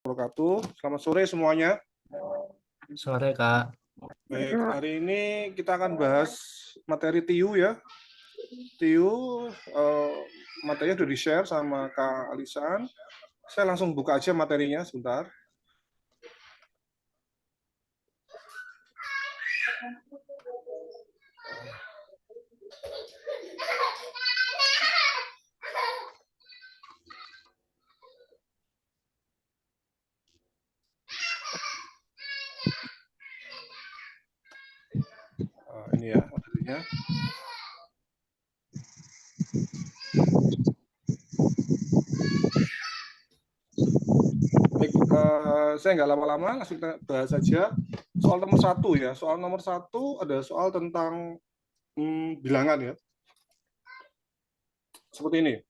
Wabarakatuh. Selamat sore semuanya. Sore, Kak. Baik, hari ini kita akan bahas materi TIU ya. TIU materinya sudah di-share sama Kak Alisan. Saya langsung buka aja materinya sebentar. Ini ya materinya. Baik, saya nggak lama-lama, langsung kita bahas saja. Soal nomor 1 ya. Soal nomor 1 ada soal tentang bilangan ya. Seperti ini.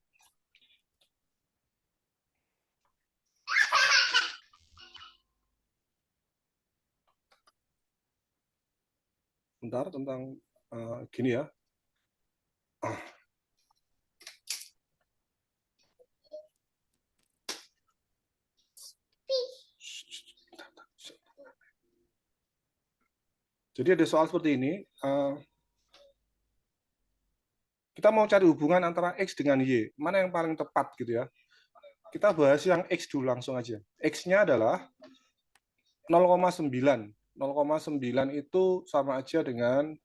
Bentar, tentang gini ya. Jadi ada soal seperti ini. Kita mau cari hubungan antara X dengan Y. Mana yang paling tepat gitu ya. Kita bahas yang X dulu langsung aja. X-nya adalah 0,9. 0,9 itu sama aja dengan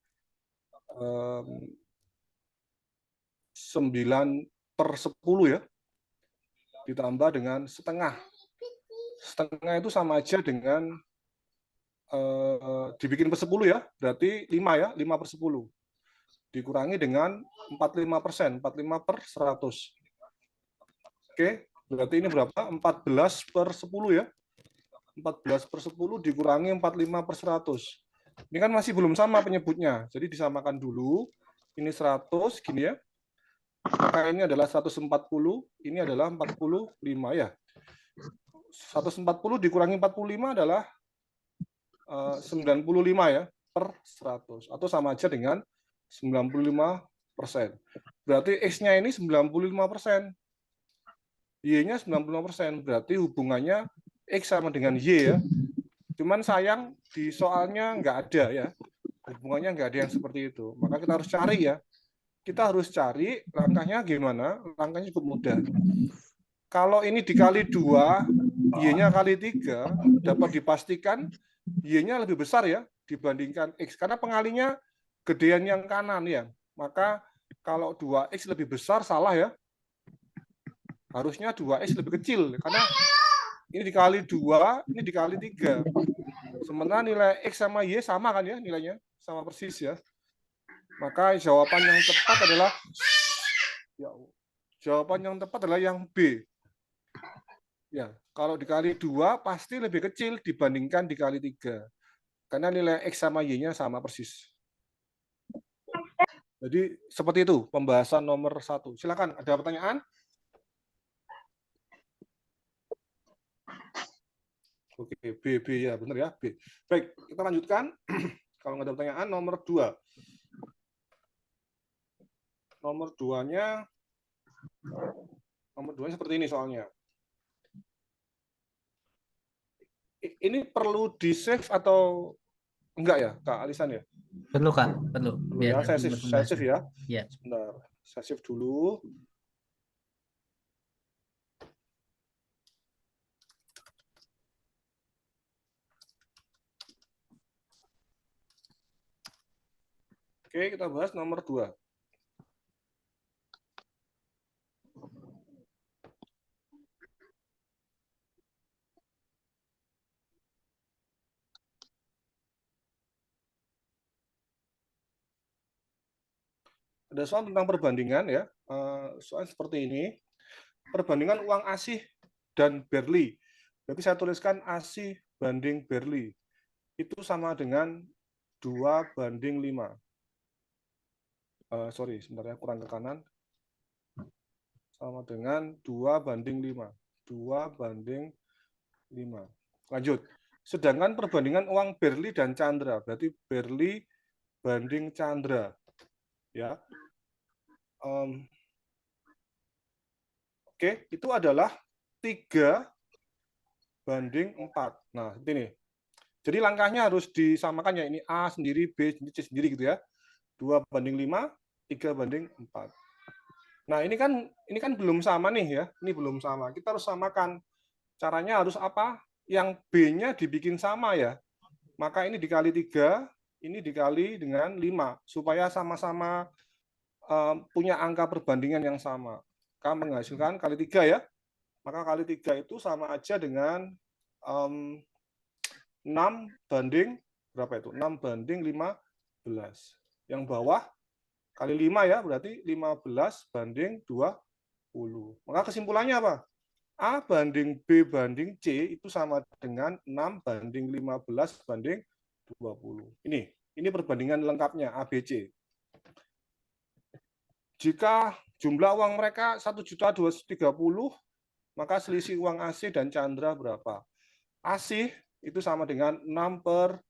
9/10 ya. Ditambah dengan setengah. Setengah itu sama aja dengan dibikin per 10 ya. Berarti 5 ya. 5/10. Dikurangi dengan 45%. 45/100. Oke. Berarti ini berapa? 14/10 ya. 14/10 dikurangi 45/100. Ini kan masih belum sama penyebutnya. Jadi disamakan dulu. Ini 100, gini ya. Maka ini adalah 140, ini adalah 45 ya. 140 dikurangi 45 adalah 95 ya, per 100. Atau sama aja dengan 95%. Berarti X-nya ini 95%. Y-nya 95%. Berarti hubungannya X sama dengan Y ya. Cuman sayang di soalnya nggak ada ya. Hubungannya nggak ada yang seperti itu. Maka kita harus cari ya. Kita harus cari langkahnya gimana. Langkahnya cukup mudah. Kalau ini dikali 2, Y-nya kali 3, dapat dipastikan Y-nya lebih besar ya dibandingkan X. Karena pengalinya gedean yang kanan ya. Maka kalau 2X lebih besar salah ya. Harusnya 2X lebih kecil. Karena ini dikali 2, ini dikali 3. Sementara nilai X sama Y sama kan ya nilainya? Sama persis ya. Maka jawaban yang tepat adalah yang B. Ya, kalau dikali 2 pasti lebih kecil dibandingkan dikali 3. Karena nilai X sama Y-nya sama persis. Jadi seperti itu pembahasan nomor 1. Silakan, ada pertanyaan? Oke, B ya, benar ya, B. Baik, kita lanjutkan. Kalau nggak ada pertanyaan, nomor 2. Nomor 2-nya seperti ini soalnya. Ini perlu di-save atau enggak ya, Kak Alisan ya? Perlu, Kak. Perlu. Biar Ya, saya save ya. Ya. Sebentar, saya save dulu. Oke, kita bahas nomor 2. Ada soal tentang perbandingan ya. Soal seperti ini. Perbandingan uang ASIH dan Berli. Berarti saya tuliskan ASIH banding Berli. Itu sama dengan 2/5. Sorry, sebentar ya, kurang ke kanan. Sama dengan 2/5. 2/5. Lanjut. Sedangkan perbandingan uang Berli dan Chandra. Berarti Berli banding Chandra. Ya. Oke, itu adalah 3 banding 4. Nah, ini. Jadi langkahnya harus disamakan ya. Ini A sendiri, B sendiri, C sendiri gitu ya. 2 banding 5, 3 banding 4. Nah, ini kan belum sama nih ya. Ini belum sama. Kita harus samakan. Caranya harus apa? Yang B-nya dibikin sama ya. Maka ini dikali 3, ini dikali dengan 5 supaya sama-sama punya angka perbandingan yang sama. Maka menghasilkan kali 3 ya. Maka kali 3 itu sama aja dengan 6 banding berapa itu? 6 banding 15. Yang bawah kali 5 ya, berarti 15 banding 20. Maka kesimpulannya apa? A banding B banding C itu sama dengan 6 banding 15 banding 20. Ini perbandingan lengkapnya ABC. Jika jumlah uang mereka 1.230.000, maka selisih uang AC dan Chandra berapa? AC itu sama dengan 6 per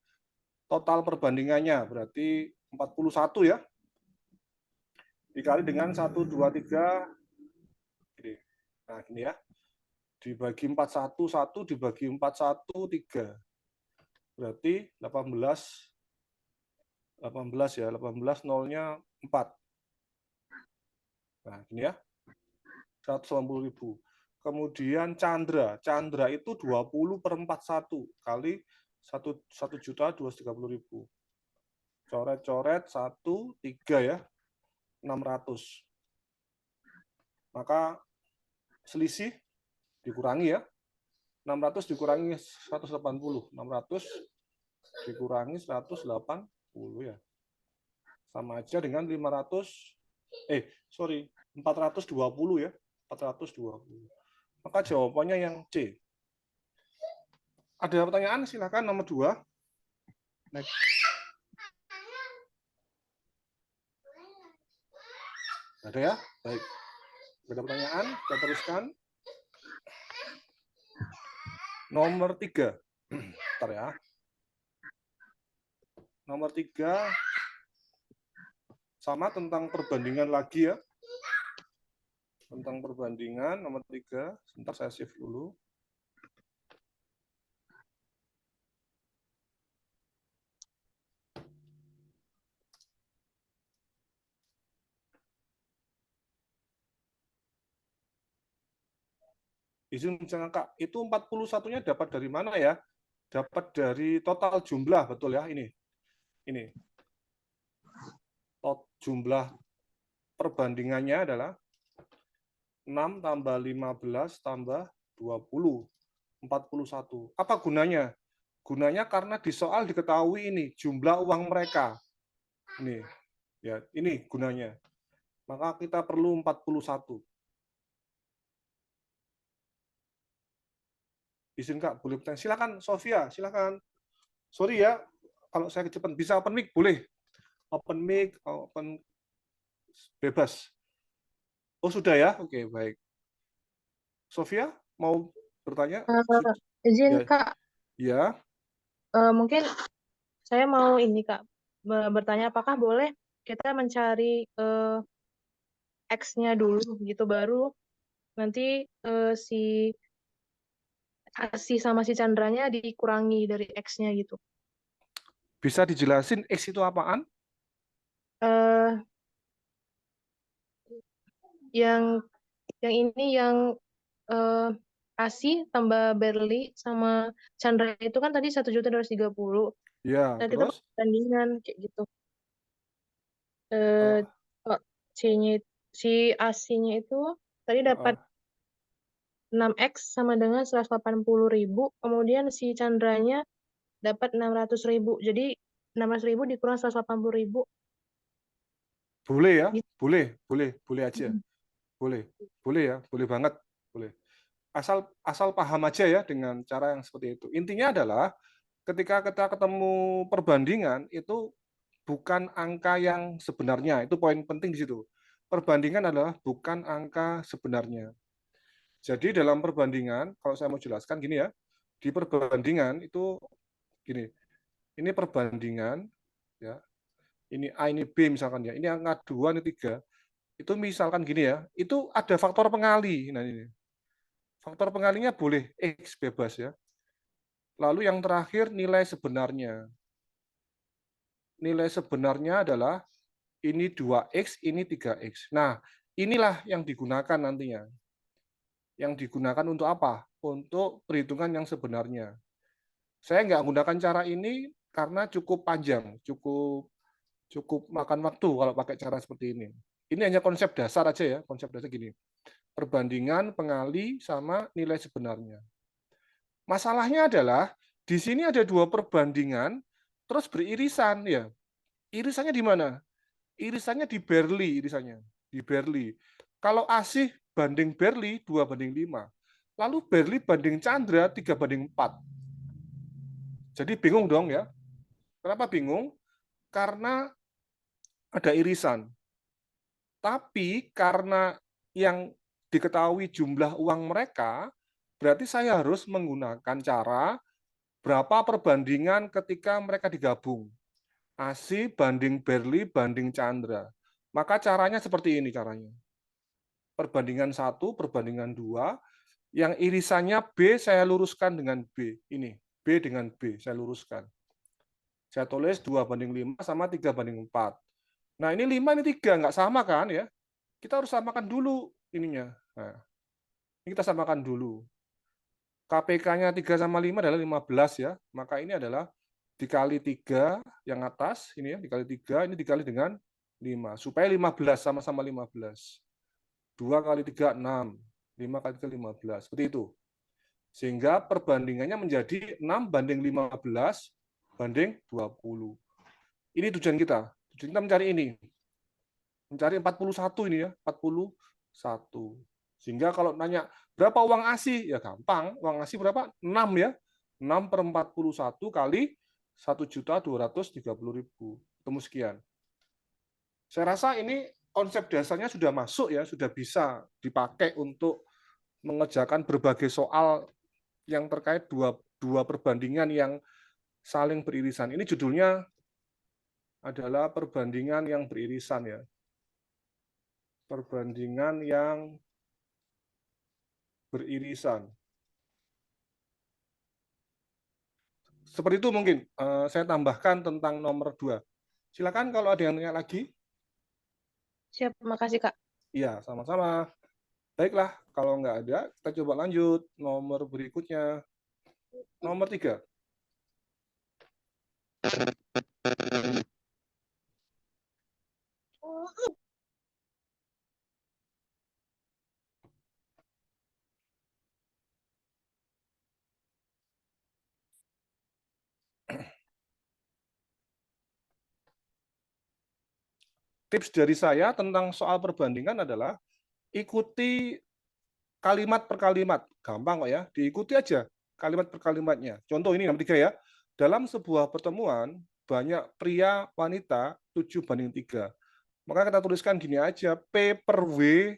total perbandingannya, berarti 41 ya. Dikali dengan 1, 2, 3. Nah, gini ya. Dibagi 41, 1 dibagi 41, 3. Berarti 18 ya, 18 nolnya 4. Nah, ini ya. 180.000. Kemudian Chandra itu 20 per 41 kali 1.230.000. Coret-coret 1, 3 ya. 600. Maka selisih dikurangi ya. 600 dikurangi 180. 600 dikurangi 180 ya. Sama aja dengan 420 ya. 420. Maka jawabannya yang C. Ada pertanyaan? Silakan nomor 2. Next. Ada ya? Baik. Ada pertanyaan? Kita teruskan. Nomor 3. Bentar ya. Nomor 3 sama tentang perbandingan lagi ya. Tentang perbandingan nomor 3. Sebentar saya save dulu. Izin misalnya Kak, itu 41-nya dapat dari mana ya? Dapat dari total jumlah, betul ya? Ini. Jumlah perbandingannya adalah 6 tambah 15 tambah 20. 41. Apa gunanya? Gunanya karena di soal diketahui ini jumlah uang mereka. Ini. Ya, ini gunanya. Maka kita perlu 41. Izin Kak, boleh bertanya. Silakan Sofia, silakan. Sorry ya, kalau saya kecepatan bisa open mic boleh. Open mic, open bebas. Oh sudah ya, oke baik. Sofia mau bertanya? Izin Ya. Kak, Ya. Mungkin saya mau ini Kak bertanya apakah boleh kita mencari X-nya dulu gitu baru nanti si sama si Chandranya dikurangi dari X-nya gitu. Bisa dijelasin X itu apaan? Yang ini yang ASI tambah Berli sama Chandra itu kan tadi 1.230.000. Ya, Nah, kita terus? perbandingan kayak gitu. C-nya si ASI-nya itu tadi dapat 6X sama dengan 180.000, kemudian si Chandranya dapat 600.000. Jadi 600.000 dikurang 180.000. Boleh ya? Gitu. Boleh aja. Boleh ya, boleh banget, boleh. Asal paham aja ya dengan cara yang seperti itu. Intinya adalah ketika kita ketemu perbandingan itu bukan angka yang sebenarnya. Itu poin penting di situ. Perbandingan adalah bukan angka sebenarnya. Jadi dalam perbandingan, kalau saya mau jelaskan gini ya, di perbandingan itu gini, ini perbandingan, ya, ini A, ini B misalkan ya, ini angka 2, ini 3, itu misalkan gini ya, itu ada faktor pengali. Nah ini, faktor pengalinya boleh X bebas ya. Lalu yang terakhir nilai sebenarnya. Nilai sebenarnya adalah ini 2X, ini 3X. Nah, inilah yang digunakan nantinya. Yang digunakan untuk apa? Untuk perhitungan yang sebenarnya. Saya nggak gunakan cara ini karena cukup panjang, cukup makan waktu kalau pakai cara seperti ini. Ini hanya konsep dasar aja ya, konsep dasar gini. Perbandingan pengali sama nilai sebenarnya. Masalahnya adalah di sini ada dua perbandingan terus beririsan ya. Irisannya di mana? Irisannya di Berli, irisannya di Berli. Kalau Asih banding Berli 2:5. Lalu Berli banding Chandra 3:4. Jadi bingung dong ya. Kenapa bingung? Karena ada irisan. Tapi karena yang diketahui jumlah uang mereka, berarti saya harus menggunakan cara berapa perbandingan ketika mereka digabung. ASI banding Berli banding Chandra. Maka caranya seperti ini caranya. Perbandingan 1, perbandingan 2, yang irisannya B saya luruskan dengan B. Ini, B dengan B saya luruskan. Saya tulis 2:5 sama 3:4. Nah, ini 5, ini 3, nggak sama kan ya? Kita harus samakan dulu ininya. Nah, ini kita samakan dulu. KPK-nya 3 sama 5 adalah 15 ya. Maka ini adalah dikali 3 yang atas, ini ya, dikali 3, ini dikali dengan 5. Supaya 15, sama-sama 15. 2 kali 3, 6. 5 kali 3, 15. Seperti itu. Sehingga perbandingannya menjadi 6:15:20. Ini tujuan kita. Tujuan kita mencari ini. Mencari 41 ini ya, 41. Sehingga kalau nanya berapa uang ASI, ya gampang. Uang ASI berapa? 6 ya. 6/41 kali 1.230.000. Ketemu sekian. Saya rasa ini konsep dasarnya sudah masuk ya, sudah bisa dipakai untuk mengerjakan berbagai soal yang terkait dua perbandingan yang saling beririsan. Ini judulnya adalah perbandingan yang beririsan ya. Perbandingan yang beririsan. Seperti itu mungkin saya tambahkan tentang nomor 2. Silakan kalau ada yang tanya lagi. Siap, makasih Kak. Iya, sama-sama. Baiklah, kalau nggak ada, kita coba lanjut. Nomor berikutnya. Nomor 3. Tips dari saya tentang soal perbandingan adalah ikuti kalimat per kalimat. Gampang kok ya, diikuti aja kalimat per kalimatnya. Contoh ini nomor 3 ya. Dalam sebuah pertemuan, banyak pria wanita 7:3. Maka kita tuliskan gini aja, P per W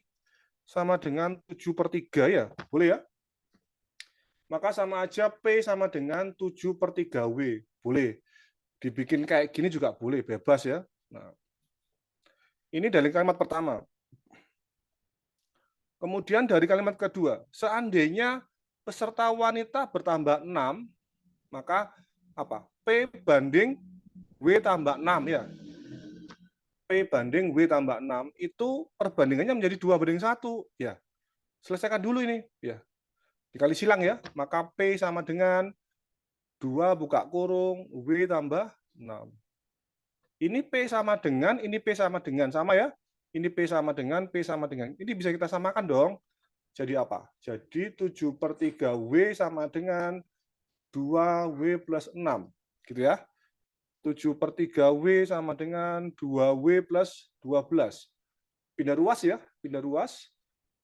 sama dengan 7/3 ya. Boleh ya? Maka sama aja P sama dengan 7/3 W. Boleh. Dibikin kayak gini juga boleh, bebas ya. Nah, ini dari kalimat pertama. Kemudian dari kalimat kedua, seandainya peserta wanita bertambah 6, maka apa? P banding W tambah 6 ya. P banding W tambah 6 itu perbandingannya menjadi 2:1 ya. Selesaikan dulu ini ya. Dikali silang ya, maka P sama dengan 2 buka kurung W tambah 6. Ini P sama dengan, ini P sama dengan, sama ya. Ini P sama dengan, P sama dengan. Ini bisa kita samakan dong. Jadi apa? Jadi 7/3 W sama dengan 2W plus 6. Gitu ya. 7/3 W sama dengan 2W plus 12. Pindah ruas ya. Pindah ruas.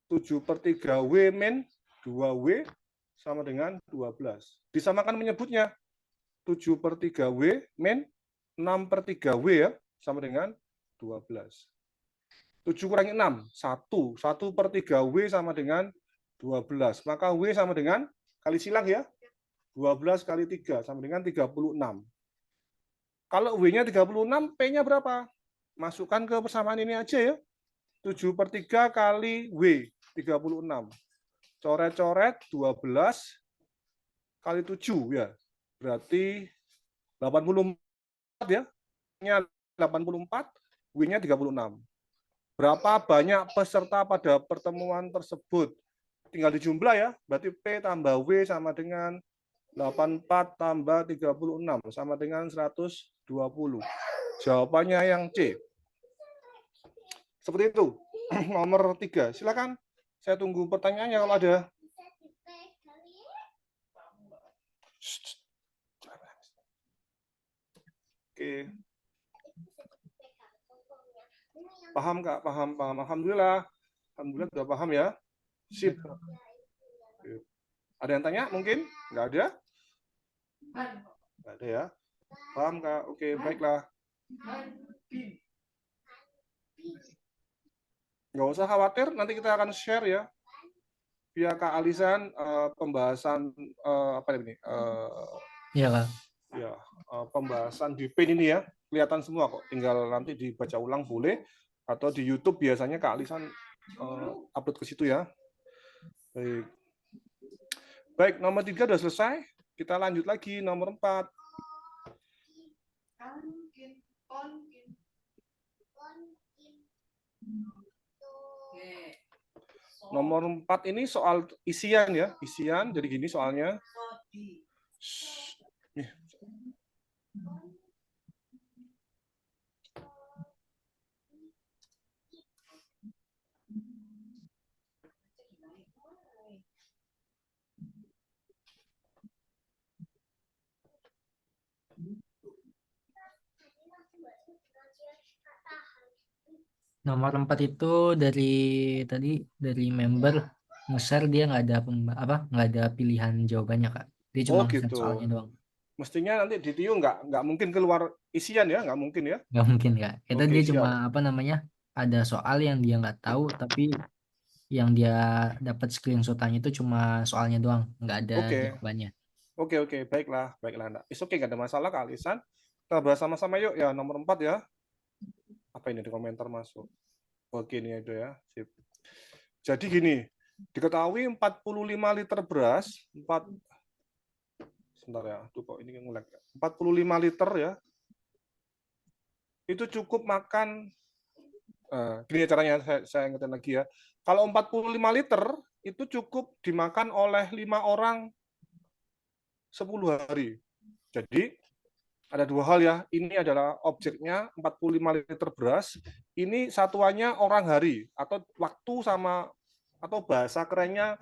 7/3 W min 2W sama dengan 12. Disamakan menyebutnya. 7/3 W min 6/3 W ya. Sama dengan 12. 7 kurangi 6, 1. 1/3 W sama dengan 12. Maka W sama dengan, kali silang ya, 12 kali 3 sama dengan 36. Kalau W-nya 36, P-nya berapa? Masukkan ke persamaan ini aja ya. 7/3 kali W, 36. Coret-coret 12 kali 7 ya. berarti 84 ya. Y-nya 84, W-nya 36. Berapa banyak peserta pada pertemuan tersebut? Tinggal dijumlah ya. Berarti P tambah W sama dengan 84 tambah 36 sama dengan 120. Jawabannya yang C. Seperti itu. Nomor 3. Silakan. Saya tunggu pertanyaannya kalau ada. Oke. Paham Kak? Paham. Alhamdulillah. Alhamdulillah sudah paham ya. Sip. Ada yang tanya mungkin? Nggak ada? Nggak ada ya. Paham Kak? Oke, baiklah. Nggak usah khawatir, nanti kita akan share ya. Via Kak Alisan pembahasan apa ini? Iya, Kak. Ya, pembahasan di PIN ini ya. Kelihatan semua kok. Tinggal nanti dibaca ulang boleh atau di YouTube biasanya Kak Alisan upload ke situ ya. Baik. Baik, nomor 3 sudah selesai. Kita lanjut lagi nomor 4. Nomor 4 ini soal isian ya, isian. Jadi gini soalnya. Nomor 4 itu dari member nge-share, dia nggak ada nggak ada pilihan jawabannya, Kak. Dia cuma Oh nge-share gitu. soalnya doang. Mestinya nanti di TIU nggak mungkin keluar isian ya, nggak mungkin ya. Nggak mungkin, Kak. Itu Oke, dia siap. cuma ada soal yang dia nggak tahu, tapi yang dia dapat screenshot-nya itu cuma soalnya doang, nggak ada Oke. jawabannya. Oke, baiklah. Nah, oke, nggak ada masalah Kak Alisan. Kita bahas sama-sama yuk ya, nomor 4 ya. Apa ini di komentar masuk? Oke, ini ada ya. Sip. Jadi gini, diketahui 45 liter beras, sebentar ya, tuh kok ini nge-lag. 45 liter ya, itu cukup makan, gini caranya, saya ingetin lagi ya. Kalau 45 liter, itu cukup dimakan oleh 5 orang 10 hari. Jadi, ada dua hal ya, ini adalah objeknya 45 liter beras, ini satuannya orang hari, atau waktu sama, atau bahasa kerennya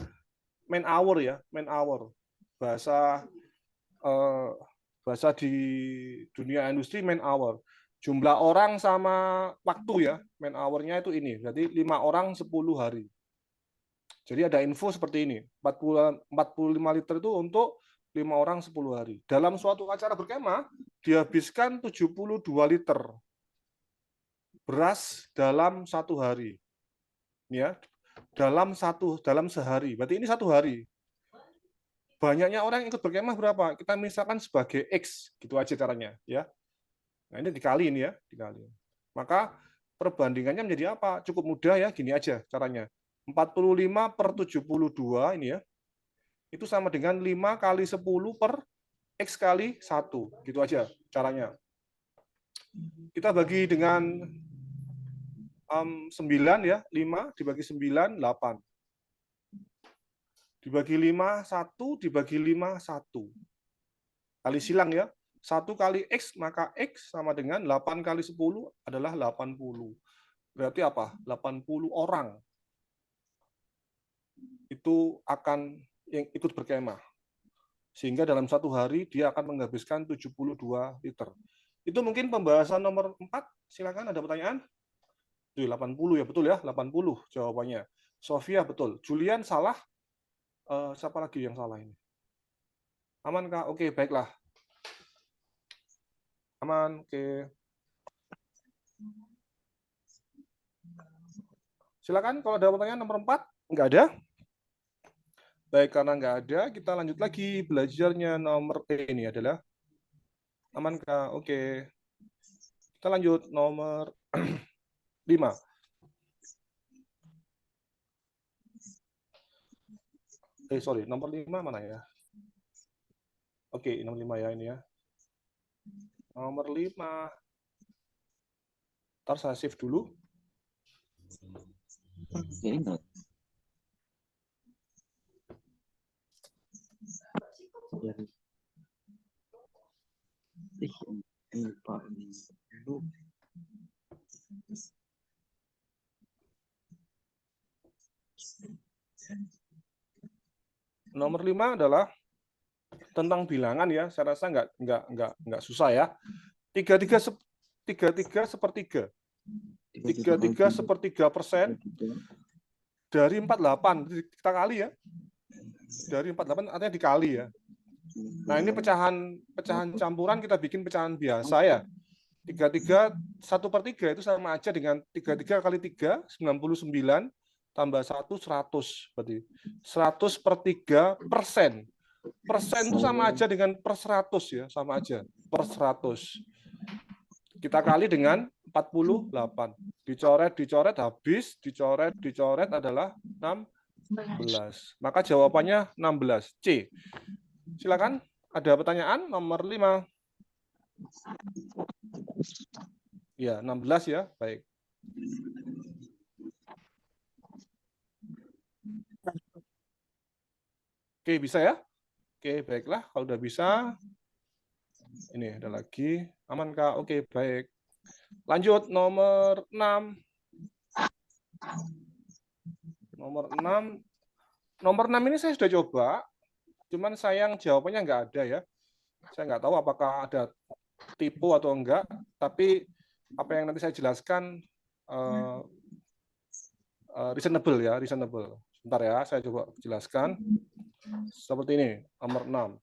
man hour ya, man hour. Bahasa di dunia industri man hour. Jumlah orang sama waktu ya, man hour-nya itu ini. Jadi 5 orang 10 hari. Jadi ada info seperti ini. 45 liter itu untuk 5 orang 10 hari. Dalam suatu acara berkemah, dihabiskan 72 liter beras dalam 1 hari. Ya, dalam sehari. Berarti ini 1 hari. Banyaknya orang yang ikut berkemah berapa? Kita misalkan sebagai X, gitu aja caranya, ya. Nah, ini dikaliin ya, dikaliin. Maka perbandingannya menjadi apa? Cukup mudah ya, gini aja caranya. 45 per 72 ini ya, itu sama dengan 5 kali 10 per X kali 1. Gitu aja caranya. Kita bagi dengan 9 ya, 5 dibagi 9, 8. Dibagi 5, 1, dibagi 5, 1. Kali silang ya. 1 kali X, maka X sama dengan 8 kali 10 adalah 80. Berarti apa? 80 orang itu akan yang ikut berkemah. Sehingga dalam 1 hari dia akan menghabiskan 72 liter. Itu mungkin pembahasan nomor 4. Silakan, ada pertanyaan? 80 ya, betul ya, 80 jawabannya. Sofia betul. Julian salah. Siapa lagi yang salah ini? Aman Kak? Oke, baiklah. Aman, oke. Silakan kalau ada pertanyaan nomor 4. Enggak ada? Baik, karena enggak ada, kita lanjut lagi belajarnya nomor ini adalah aman Kak? Oke. Kita lanjut nomor 5. Sorry, nomor 5 mana ya? Oke, nomor 5 ya ini ya. Nomor 5. Ntar saya save dulu. Nomor 5 adalah tentang bilangan ya. Saya rasa nggak susah ya. 33 sepertiga. 33 sepertiga persen dari 48 kita kali ya. Dari 48 artinya dikali ya. Nah, ini pecahan campuran kita bikin pecahan biasa ya. 33 1/3 itu sama aja dengan 33 kali 3 99 tambah 1 100 berarti 100/3%. Persen itu sama aja dengan per 100 ya, sama aja per 100. Kita kali dengan 48. Dicoret habis, dicoret adalah 16. Maka jawabannya 16. C. Silakan, ada pertanyaan nomor 5. Ya, 16 ya, baik. Oke, bisa ya? Oke, baiklah. Kalau udah bisa, ini ada lagi. Aman, Kak? Oke, baik. Lanjut, nomor 6. Nomor 6. Nomor 6 ini saya sudah coba, cuman sayang jawabannya nggak ada ya. Saya nggak tahu apakah ada tipu atau enggak, tapi apa yang nanti saya jelaskan reasonable ya, reasonable. Sebentar ya, saya coba jelaskan. Seperti ini, nomor 6.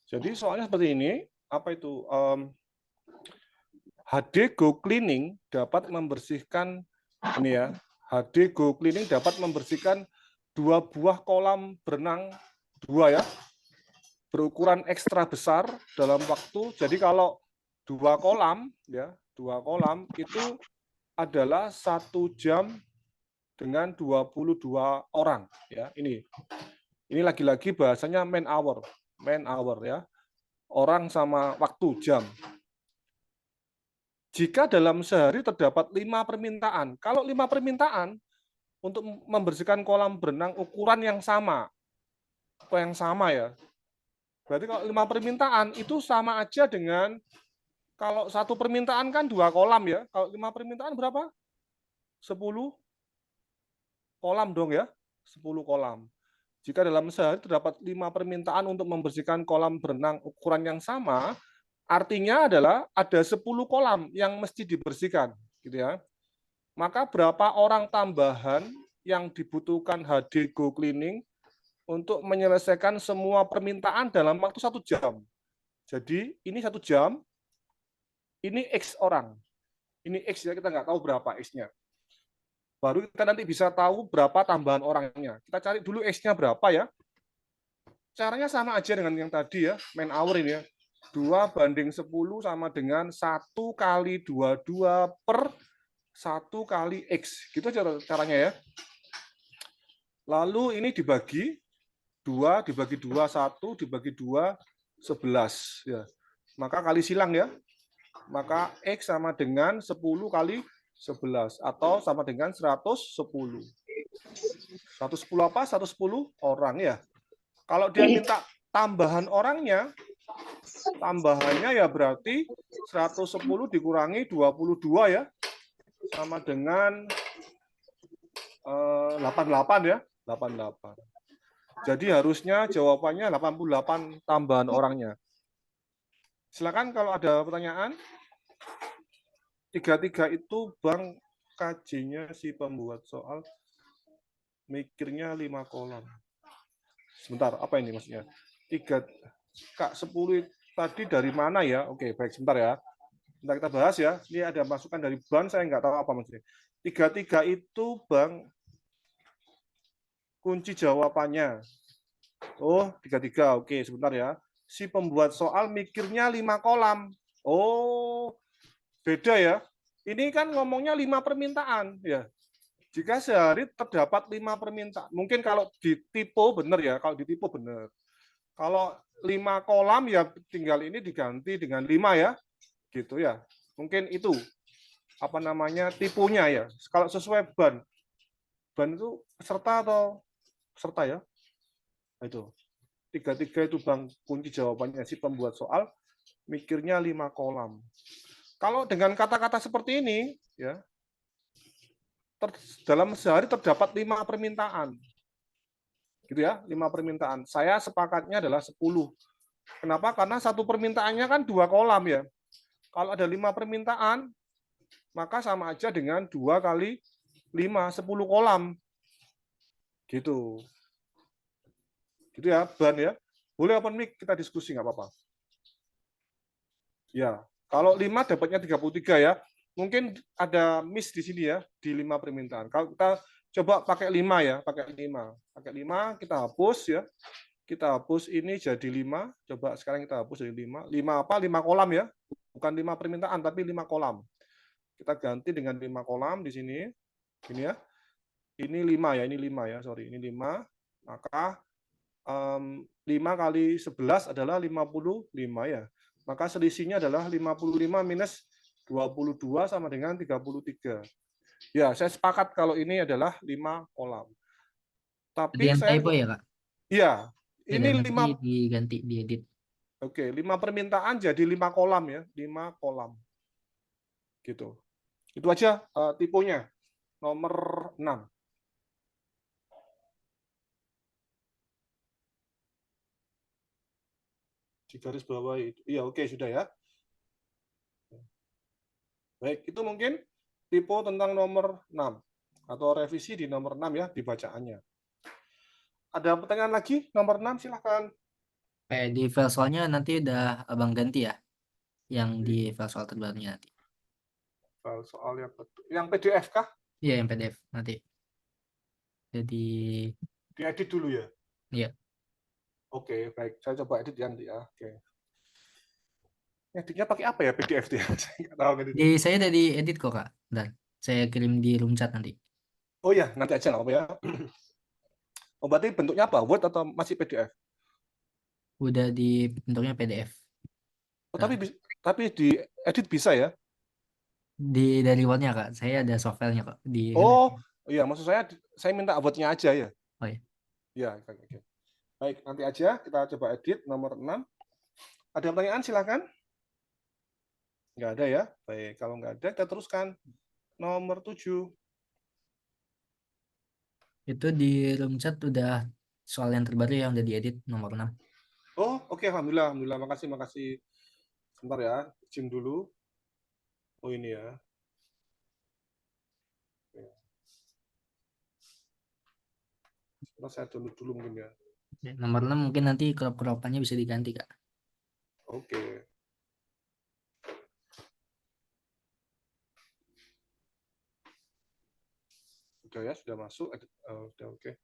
Jadi soalnya seperti ini, apa itu? HD Go Cleaning dapat membersihkan ini ya. HD Go Cleaning dapat membersihkan 2 buah kolam berenang, 2 ya, berukuran ekstra besar dalam waktu. Jadi kalau 2 kolam ya, 2 kolam itu adalah 1 jam dengan 22 orang ya. Ini lagi-lagi bahasanya man hour ya. Orang sama waktu jam. Jika dalam sehari terdapat 5 permintaan, kalau 5 permintaan untuk membersihkan kolam berenang ukuran yang sama ya. Berarti kalau 5 permintaan itu sama aja dengan kalau 1 permintaan kan 2 kolam ya. Kalau 5 permintaan berapa? 10 kolam dong ya. 10 kolam. Jika dalam sehari terdapat 5 permintaan untuk membersihkan kolam berenang ukuran yang sama, artinya adalah ada 10 kolam yang mesti dibersihkan, gitu ya. Maka berapa orang tambahan yang dibutuhkan HD Go Cleaning untuk menyelesaikan semua permintaan dalam waktu 1 jam. Jadi ini 1 jam, ini X orang. Ini X ya, kita nggak tahu berapa X-nya. Baru kita nanti bisa tahu berapa tambahan orangnya. Kita cari dulu X-nya berapa ya. Caranya sama aja dengan yang tadi ya, man hour ini ya. 2/10 sama dengan 1 kali 22 per 1 kali X. Gitu caranya ya. Lalu ini dibagi 2, dibagi 2, 1, dibagi 2, 11. Ya. Maka kali silang ya. Maka X sama dengan 10 kali 11. Atau sama dengan 110. 110 apa? 110 orang ya. Kalau dia minta tambahan orangnya, tambahannya ya berarti 110 dikurangi 22 ya. Sama dengan 88 ya. 88. Jadi harusnya jawabannya 88 tambahan orangnya. Silakan kalau ada pertanyaan. 33 itu Bang KJ-nya si pembuat soal mikirnya 5 kolam. Sebentar, apa ini maksudnya? 3 Kak 10 tadi dari mana ya? Oke, baik sebentar ya. Sebentar kita bahas ya. Ini ada masukan dari Ban, saya nggak tahu apa maksudnya. 33 itu Bang kunci jawabannya. Oh, 33. Oke, sebentar ya. Si pembuat soal mikirnya 5 kolam. Oh, beda ya. Ini kan ngomongnya 5 permintaan ya. Jika sehari terdapat 5 permintaan, mungkin kalau ditipu benar ya, kalau ditipu benar. Kalau 5 kolam ya tinggal ini diganti dengan 5 ya, gitu ya. Mungkin itu apa namanya tipunya ya. Kalau sesuai ban itu peserta atau peserta ya? Itu 33 itu Bang kunci jawabannya si pembuat soal mikirnya 5 kolam. Kalau dengan kata-kata seperti ini ya, dalam sehari terdapat 5 permintaan. Gitu ya, 5 permintaan. Saya sepakatnya adalah 10. Kenapa? Karena satu permintaannya kan 2 kolam ya. Kalau ada 5 permintaan, maka sama aja dengan 2 kali 5, 10 kolam. Gitu. Gitu ya, Ban ya. Boleh open mic, kita diskusi, nggak apa-apa. Ya, kalau 5 dapatnya 33 ya. Mungkin ada miss di sini ya, di 5 permintaan. Kalau kita coba pakai 5 ya, pakai 5. Pakai 5, kita hapus ya. Kita hapus ini jadi 5. Coba sekarang kita hapus jadi 5. 5 apa? 5 kolam ya. Bukan 5 permintaan, tapi 5 kolam. Kita ganti dengan 5 kolam di sini. Ini ya. Ini 5 ya, ini 5 ya, sorry. Ini 5. Maka 5 kali 11 adalah 55 ya. Maka selisihnya adalah 55 minus 22 sama dengan 33. Ya, saya sepakat kalau ini adalah 5 kolam. Ada Tapi yang saya typo ya, Kak? iya, Ya, ini dan nanti 5 diganti, diedit. Oke, 5 permintaan jadi 5 kolam ya, 5 kolam. Gitu. Itu aja tipenya. Nomor 6. Di garis bawah itu. Iya, oke, sudah ya. Baik, itu mungkin tipe tentang nomor 6 atau revisi di nomor 6 ya dibacaannya. Ada pertanyaan lagi? Nomor 6 silahkan. Di file soalnya nanti udah Abang ganti ya, yang di file soal terbarunya nanti. File soal yang PDF kah? Iya, yang PDF nanti. Jadi, Diedit dulu ya? iya. Oke, baik. Saya coba edit nanti ya. Oke. Editnya pakai apa ya PDF dia? Saya nggak tahu ngeditnya. Saya udah diedit kok, Kak. Dan saya kirim di room chat nanti. Oh ya, nanti aja nggak apa ya. Oh, berarti bentuknya apa? Word atau masih PDF? Udah di bentuknya PDF. Oh, Nah, tapi di edit bisa ya? dari Word-nya, Kak. Saya ada software-nya kok. Oh, iya, maksud saya minta Word-nya aja ya. Oh iya. Ya, oke. Baik, nanti aja kita coba edit nomor 6. Ada pertanyaan silakan. Nggak ada ya? Baik, kalau nggak ada kita teruskan. Nomor 7. Itu di room chat udah soal yang terbaru yang udah diedit nomor 6. Oh, oke, alhamdulillah. Makasih. Sebentar ya, izin dulu. Oh, ini ya. Sebentar saya download dulu mungkin ya. Nomor 6 mungkin nanti crop-cropannya bisa diganti, Kak. Oke. Sudah ya, sudah masuk. Sudah oke.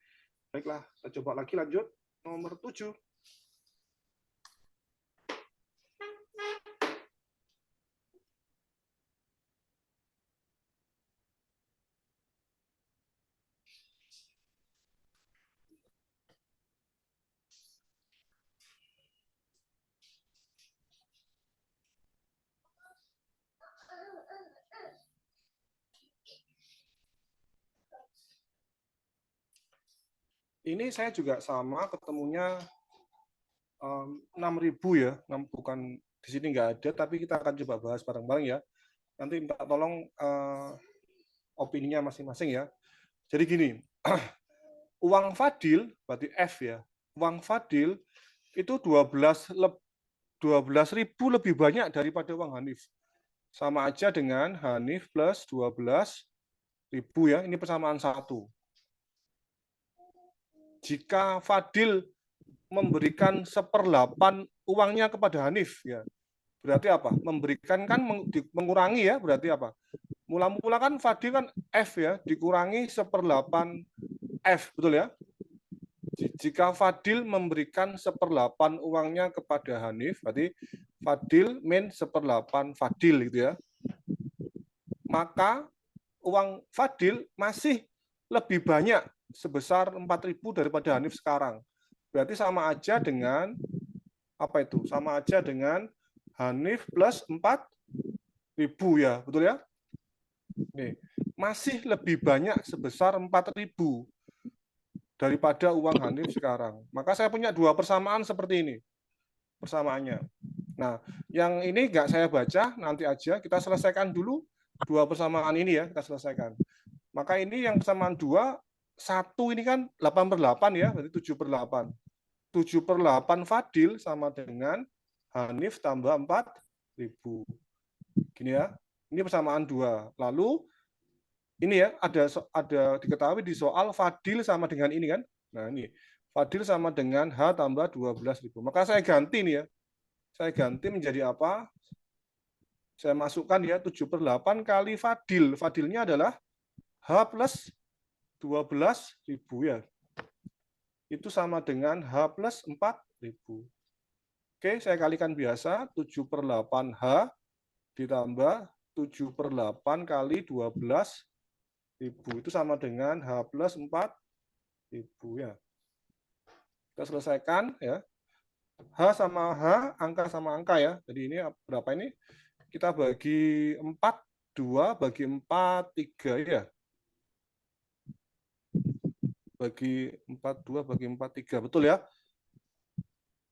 Baiklah, kita coba lagi lanjut. Nomor 7. Ini saya juga sama ketemunya 6.000 ya, bukan di sini nggak ada, tapi kita akan coba bahas bareng-bareng ya. Nanti minta tolong opininya masing-masing ya. Jadi gini, uang Fadil berarti F ya. Uang Fadil itu 12.000 lebih banyak daripada uang Hanif. Sama aja dengan Hanif plus 12.000 ya. Ini persamaan 1. Jika Fadil memberikan 1/8 uangnya kepada Hanif ya. Berarti apa? Memberikan kan mengurangi ya, berarti apa? Mula-mula kan Fadil kan F ya, dikurangi 1/8 F, betul ya? Jika Fadil memberikan 1/8 uangnya kepada Hanif, berarti Fadil min 1/8 Fadil gitu ya. Maka uang Fadil masih lebih banyak sebesar 4.000 daripada Hanif sekarang. Berarti sama aja dengan apa itu? Sama aja dengan Hanif plus 4.000 ya, betul ya? Nih, masih lebih banyak sebesar 4.000 daripada uang Hanif sekarang. Maka saya punya dua persamaan seperti ini. Persamaannya. Nah, yang ini nggak saya baca, nanti aja kita selesaikan dulu dua persamaan ini ya, kita selesaikan. Maka ini yang persamaan 2, 1 ini kan 8/8 ya, berarti 7/8. 7/8 Fadil sama dengan Hanif tambah 4.000. Gini ya, ini persamaan 2. Lalu ini ya, ada diketahui di soal Fadil sama dengan ini kan. Nah ini, Fadil sama dengan H tambah 12.000. Maka saya ganti nih ya. Saya ganti menjadi apa? Saya masukkan ya 7/8 kali Fadil. Fadilnya adalah H plus 12.000 ya. Itu sama dengan H plus 4.000. Oke, saya kalikan biasa. 7/8 H ditambah 7/8 kali 12.000 itu sama dengan H plus 4.000 ya. Kita selesaikan ya. H sama H, angka sama angka ya. Jadi ini berapa ini? Kita bagi 4, 2, bagi 4, 3 ya. Bagi 4, 2, bagi 4, 3. Betul ya?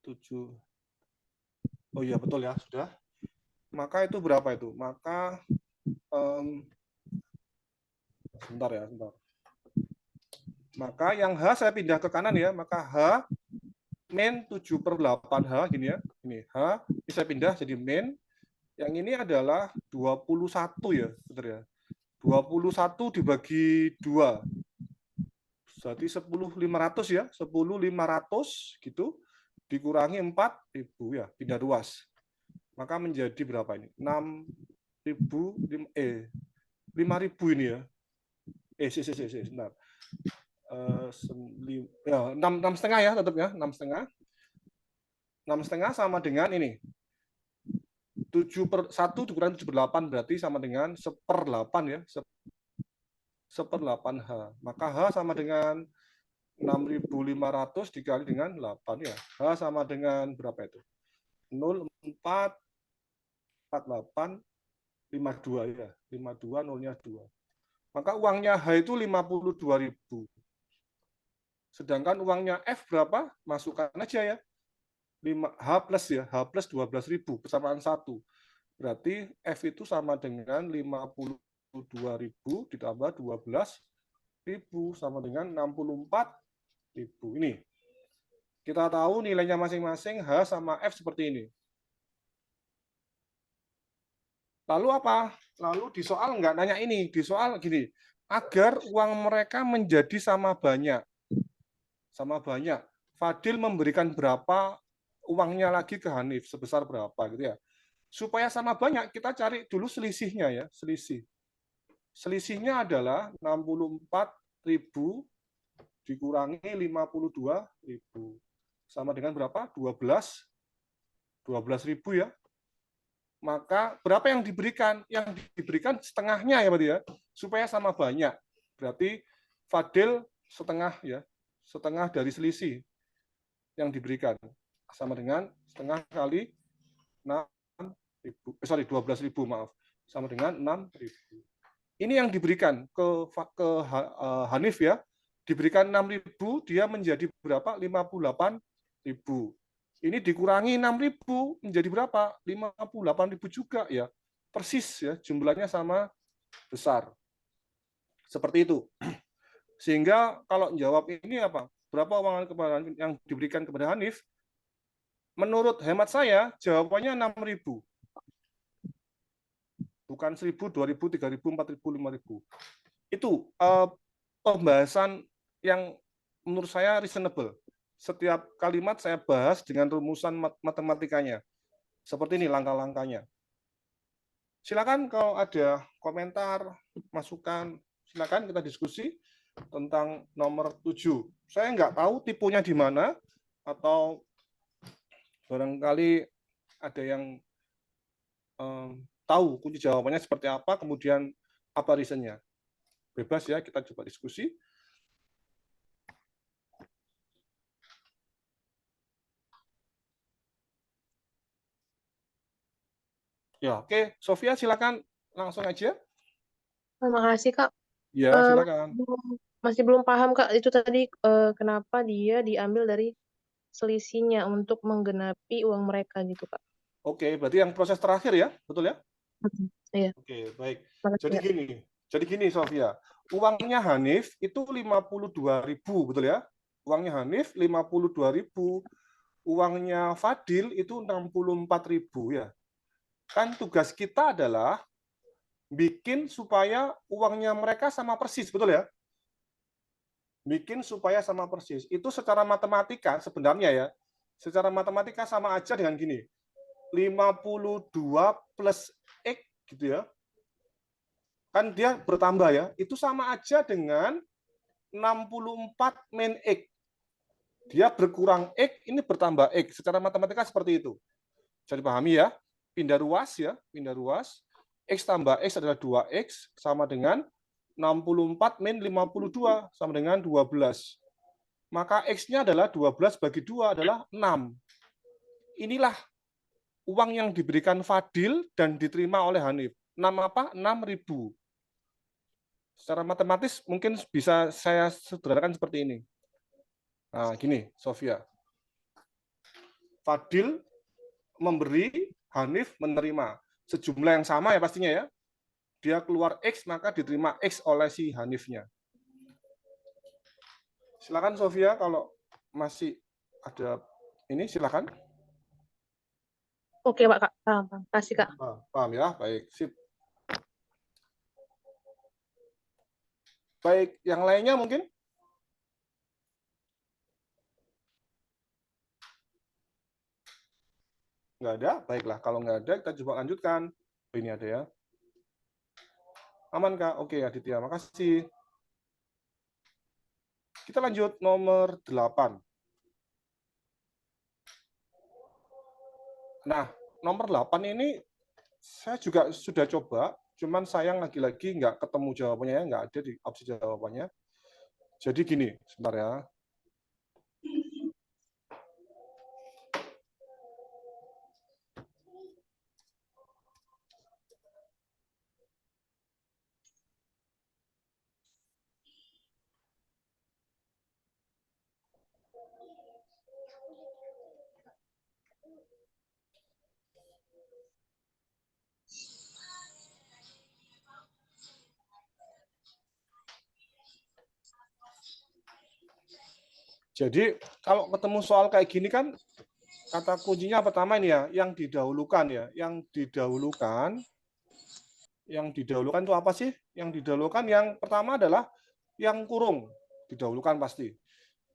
7. Oh iya, betul ya, sudah. Maka itu berapa itu? Maka sebentar ya, sebentar. Maka yang H saya pindah ke kanan ya, maka H min 7/8 H gini ya. Ini H, ini saya pindah jadi min. Yang ini adalah 21 ya, betul ya. 21 dibagi 2. Berarti 10.500 ya, 10.500 gitu dikurangi 4.000 ya, pindah ruas. Maka menjadi berapa ini? 6.000 5.000 ini ya. Sebentar. 6,5 ya tetap ya, 6,5. 6,5 sama dengan ini. 7/1 dikurangi 7/8 berarti sama dengan 1/8 ya. 1/8 H. Maka H sama dengan 6.500 dikali dengan 8 ya. H sama dengan berapa itu? 0,44852 ya. 52 nolnya 2. Maka uangnya H itu 52.000. Sedangkan uangnya F berapa? Masukkan aja ya. H plus ya, H plus 12.000 persamaan 1. Berarti F itu sama dengan 52.000 ditambah 12.000 sama dengan 64.000. Ini. Kita tahu nilainya masing-masing H sama F seperti ini. Lalu apa? Lalu di soal nggak nanya ini. Di soal gini, agar uang mereka menjadi sama banyak. Sama banyak. Fadil memberikan berapa uangnya lagi ke Hanif, sebesar berapa gitu ya. Supaya sama banyak, kita cari dulu selisihnya ya, selisih. Selisihnya adalah 64.000 dikurangi 52.000. Sama dengan berapa? 12.000 ya. Maka berapa yang diberikan? Yang diberikan setengahnya ya berarti ya, supaya sama banyak. Berarti Fadil setengah ya, setengah dari selisih yang diberikan sama dengan setengah kali 12.000 maaf, sama dengan 6.000. Ini yang diberikan ke Hanif ya, diberikan 6.000, dia menjadi berapa? 58.000. Ini dikurangi 6.000 menjadi berapa? 58.000 juga ya. Persis ya, jumlahnya sama besar. Seperti itu. Sehingga kalau jawab ini apa? Berapa uang yang diberikan kepada Hanif? Menurut hemat saya, jawabannya 6.000. Bukan 1.000, 2.000, 3.000, 4.000, 5.000. Itu pembahasan yang menurut saya reasonable. Setiap kalimat saya bahas dengan rumusan matematikanya. Seperti ini langkah-langkahnya. Silakan kalau ada komentar, masukan, silakan kita diskusi tentang nomor 7. Saya nggak tahu tipenya di mana, atau barangkali ada yang tahu kunci jawabannya seperti apa, kemudian apa reasonnya. Bebas ya, kita coba diskusi. Ya, oke. Sofia, silakan langsung aja. Terima kasih, Kak. Ya, silakan. Masih belum paham, Kak, itu tadi kenapa dia diambil dari selisihnya untuk menggenapi uang mereka gitu, Kak. Oke, berarti yang proses terakhir ya, betul ya? Iya. Oke, baik. Makasih, Jadi Kak. gini Sofia. Uangnya Hanif itu 52.000, betul ya? Uangnya Hanif 52.000. Uangnya Fadil itu 64.000 ya. Kan tugas kita adalah bikin supaya uangnya mereka sama persis, betul ya? Bikin supaya sama persis. Itu secara matematika sebenarnya ya. Secara matematika sama aja dengan gini. 52 plus X gitu ya. Kan dia bertambah ya. Itu sama aja dengan 64 min X. Dia berkurang X, ini bertambah X. Secara matematika seperti itu. Jadi pahami ya. Pindah ruas ya, pindah ruas. X tambah X adalah 2X sama dengan 64 min 52 sama dengan 12. Maka X-nya adalah 12 bagi 2 adalah 6. Inilah uang yang diberikan Fadil dan diterima oleh Hanif. 6 apa? 6.000. Secara matematis mungkin bisa saya sederhanakan seperti ini. Nah, gini, Sofia. Fadil memberi, Hanif menerima. Sejumlah yang sama ya pastinya ya. Dia keluar X, maka diterima X oleh si Hanifnya. Silakan Sofia, kalau masih ada ini silakan. Oke, Pak, Kak. Paham. Kasih, Kak. Paham ya? Baik, sip. Baik, yang lainnya mungkin? Nggak ada? Baiklah, kalau nggak ada, kita coba lanjutkan. Ini ada ya. Aman, Kak? Oke, Aditya, makasih. Kita lanjut nomor 8. Nah, nomor 8 ini saya juga sudah coba, cuman sayang lagi-lagi nggak ketemu jawabannya, ya, nggak ada di opsi jawabannya. Jadi gini, sebentar ya. Jadi kalau ketemu soal kayak gini kan, kata kuncinya pertama ini ya, yang didahulukan ya. Yang didahulukan itu apa sih? Yang didahulukan yang pertama adalah yang kurung, didahulukan pasti.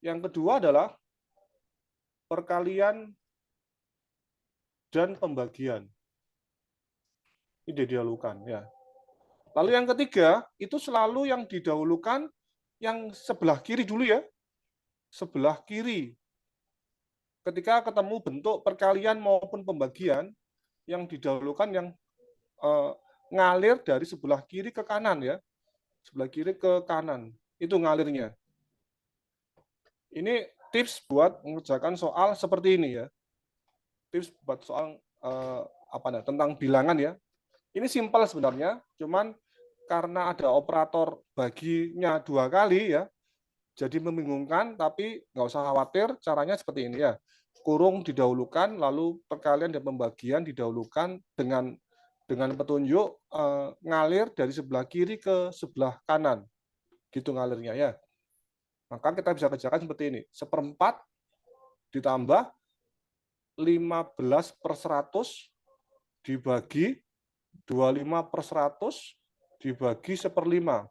Yang kedua adalah perkalian dan pembagian. Ini didahulukan ya. Lalu yang ketiga, itu selalu yang didahulukan yang sebelah kiri dulu ya. Sebelah kiri. Ketika ketemu bentuk perkalian maupun pembagian, yang didahulukan yang ngalir dari sebelah kiri ke kanan ya. Sebelah kiri ke kanan. Itu ngalirnya. Ini tips buat mengerjakan soal seperti ini ya. Tips buat soal tentang bilangan ya. Ini simpel sebenarnya, cuman karena ada operator baginya 2 kali ya, jadi membingungkan, tapi nggak usah khawatir, caranya seperti ini ya. Kurung didahulukan, lalu perkalian dan pembagian didahulukan dengan petunjuk ngalir dari sebelah kiri ke sebelah kanan. Gitu ngalirnya ya. Maka kita bisa kerjakan seperti ini. 1/4 ditambah 15/100 dibagi 25/100 dibagi 1/5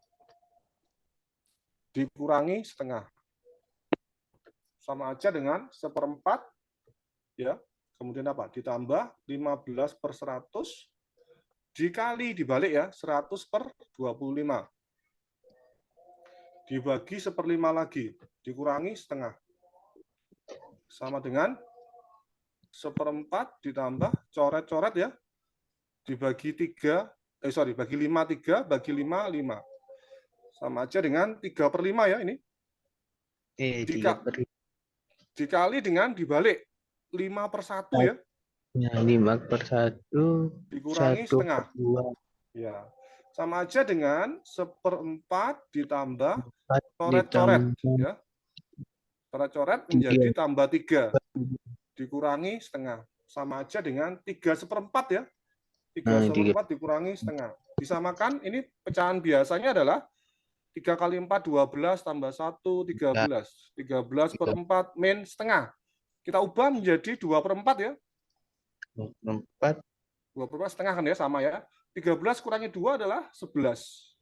dikurangi setengah. Sama aja dengan 1/4 ya. Kemudian apa? Ditambah 15/100 dikali dibalik ya 100/25. Dibagi 1/5 lagi, dikurangi setengah. Sama dengan 1/4 ditambah coret-coret ya. Dibagi 3, bagi 5, 3, bagi 5, 5. Sama aja dengan 3/5 ya ini. 3/5. Dikali dengan dibalik 5/1 ya. Nah, 5/1 Dikurangi setengah. 1/2 Ya. Sama aja dengan 1/4 ditambah 4 coret-coret ditambah ya. Coret-coret 3 menjadi tambah 3 dikurangi setengah. Sama aja dengan 3/4 ya. 3/4 dikurangi setengah. Disamakan, ini pecahan biasanya adalah 3 kali 4, 12, tambah 1, 13. 13/4 min setengah. Kita ubah menjadi 2/4 ya. 2/4 2/4 setengah kan ya, sama ya. 13 kurangi 2 adalah 11.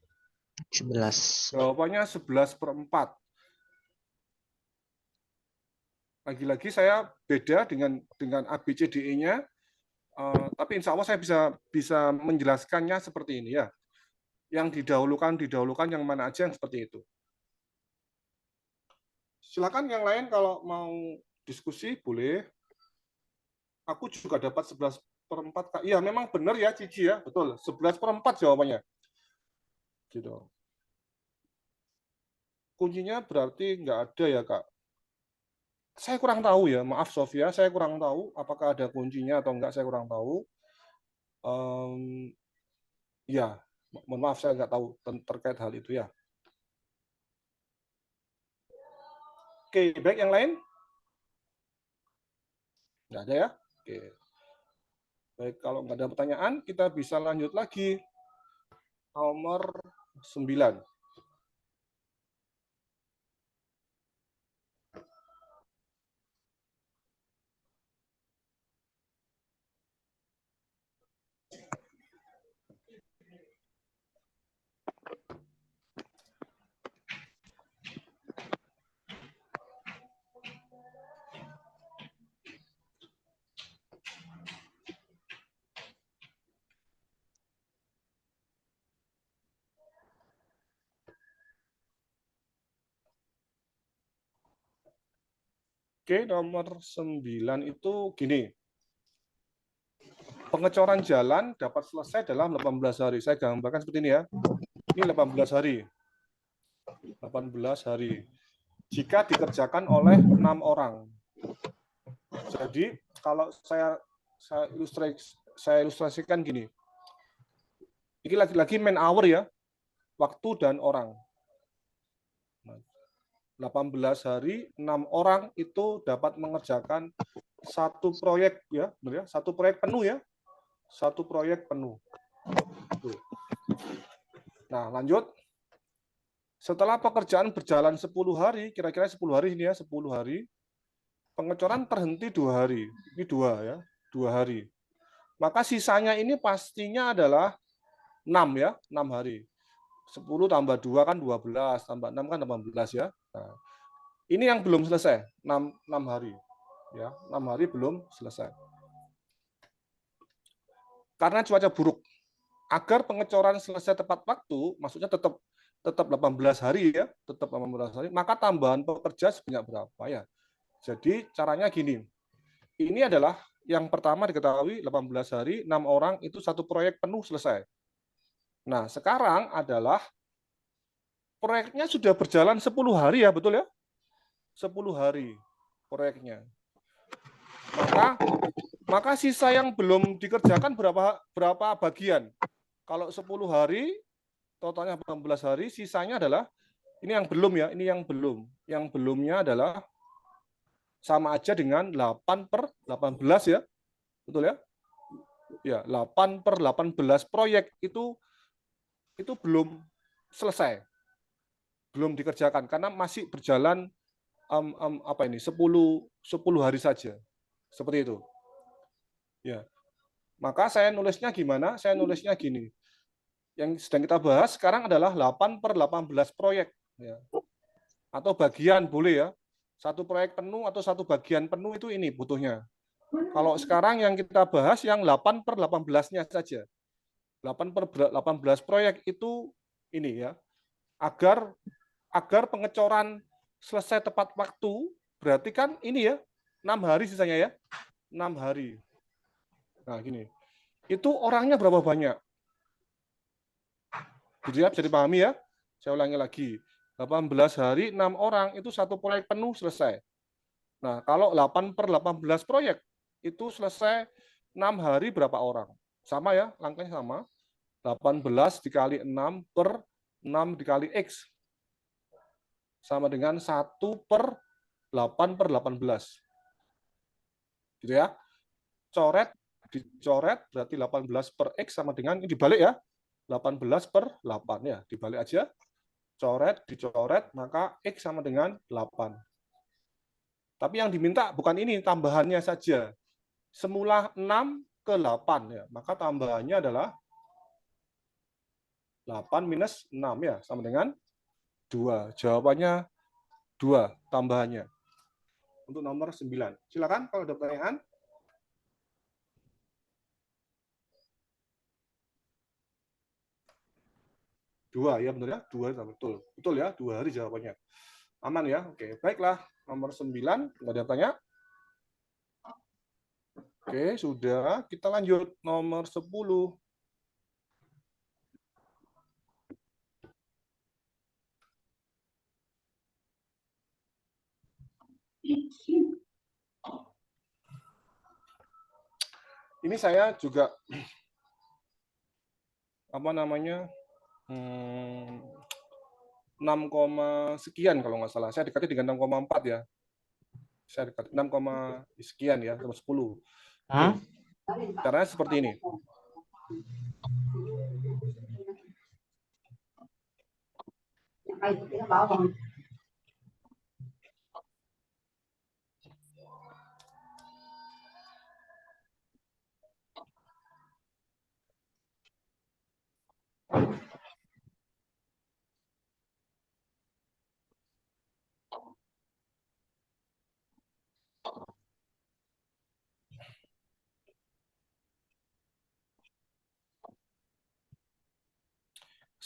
11. Jawabannya 11/4. Lagi-lagi saya beda dengan ABCDE-nya, tapi insya Allah saya bisa menjelaskannya seperti ini ya. Yang didahulukan yang mana aja yang seperti itu. Silakan yang lain kalau mau diskusi boleh. Aku juga dapat 11/4. Iya, memang benar ya Cici ya, betul. 11/4 jawabannya. Gitu. Kuncinya berarti nggak ada ya, Kak. Saya kurang tahu ya, maaf Sofia, saya kurang tahu apakah ada kuncinya atau enggak, saya kurang tahu. Ya, mohon maaf saya nggak tahu terkait hal itu ya. Oke, baik yang lain? Nggak ada ya? Oke. Baik, kalau nggak ada pertanyaan, kita bisa lanjut lagi. Nomor 9. Oke, nomor 9 itu gini. Pengecoran jalan dapat selesai dalam 18 hari. Saya gambarkan seperti ini ya. Ini 18 hari. 18 hari. Jika dikerjakan oleh 6 orang. Jadi, kalau saya ilustrasikan gini. Ini lagi-lagi man hour ya. Waktu dan orang. 18 hari, 6 orang itu dapat mengerjakan satu proyek ya, benar ya, satu proyek penuh ya, satu proyek penuh. Nah, lanjut. Setelah pekerjaan berjalan 10 hari, kira-kira 10 hari ini ya, 10 hari, pengecoran terhenti 2 hari. Ini 2 ya, 2 hari. Maka sisanya ini pastinya adalah 6 ya, 6 hari. 10 tambah 2 kan 12, tambah 6 kan 18 ya. Nah, ini yang belum selesai, 6 hari. Ya, 6 hari belum selesai. Karena cuaca buruk. Agar pengecoran selesai tepat waktu, maksudnya tetap 18 hari ya, tetap 18 hari, maka tambahan pekerja sebanyak berapa ya? Jadi caranya gini. Ini adalah yang pertama diketahui 18 hari, 6 orang itu satu proyek penuh selesai. Nah, sekarang adalah proyeknya sudah berjalan 10 hari ya, betul ya? 10 hari proyeknya. Maka sisa yang belum dikerjakan berapa bagian? Kalau 10 hari, totalnya 18 hari, sisanya adalah, ini yang belum ya, ini yang belum. Yang belumnya adalah sama aja dengan 8/18 ya, betul ya? Ya, 8/18 proyek itu belum selesai, belum dikerjakan karena masih berjalan 10 hari saja, seperti itu. Ya, maka saya nulisnya gimana? Saya nulisnya gini. Yang sedang kita bahas sekarang adalah 8/18 proyek, ya. Atau bagian boleh ya. Satu proyek penuh atau satu bagian penuh itu ini butuhnya. Kalau sekarang yang kita bahas yang 8/18-nya saja. 18 proyek itu ini ya, agar pengecoran selesai tepat waktu, berarti kan ini ya 6 hari sisanya ya, 6 hari. Nah gini, itu orangnya berapa banyak? Gitu ya, bisa dipahami ya. Saya ulangi lagi, 18 hari 6 orang itu satu proyek penuh selesai. Nah kalau 8/18 proyek itu selesai 6 hari berapa orang? Sama ya, langkahnya sama. 18 dikali 6 per 6 dikali X sama dengan 1/8/18. Gitu ya. Coret, dicoret, berarti 18 per X sama dengan, ini dibalik ya, 18/8 ya, dibalik aja. Coret, dicoret, maka X sama dengan 8. Tapi yang diminta bukan ini, tambahannya saja. Semula 6 ke 8 ya, maka tambahannya adalah 8 minus 6 ya, sama dengan 2. Jawabannya 2 tambahannya. Untuk nomor 9. Silakan kalau ada pertanyaan. Dua ya, benar ya? 2 betul. Betul ya, 2 hari jawabannya. Aman ya? Oke, baiklah. Nomor 9, nggak ada tanya. Oke, sudah. Kita lanjut. Nomor 10. Ini saya juga apa namanya 6, sekian kalau nggak salah. Saya dekati dengan 6,4 ya. Saya dekat 6, sekian ya, nomor 10. Oke. Caranya seperti ini.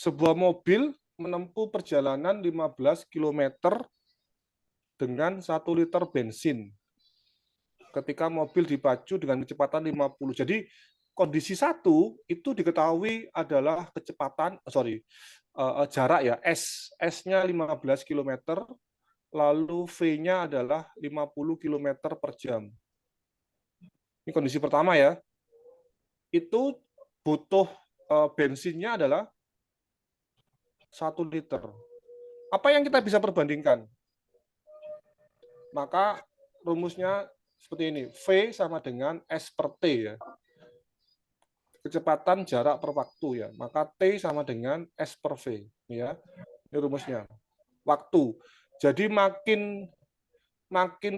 Sebuah mobil menempuh perjalanan 15 km dengan 1 liter bensin ketika mobil dipacu dengan kecepatan 50. Jadi kondisi 1 itu diketahui adalah kecepatan, jarak ya, S-nya 15 km, lalu V-nya adalah 50 km per jam. Ini kondisi pertama ya. Itu butuh bensinnya adalah 1 liter. Apa yang kita bisa perbandingkan? Maka rumusnya seperti ini, V sama dengan S per T ya. Kecepatan jarak per waktu ya. Maka T sama dengan S per V ya. Ini rumusnya. Waktu. Jadi makin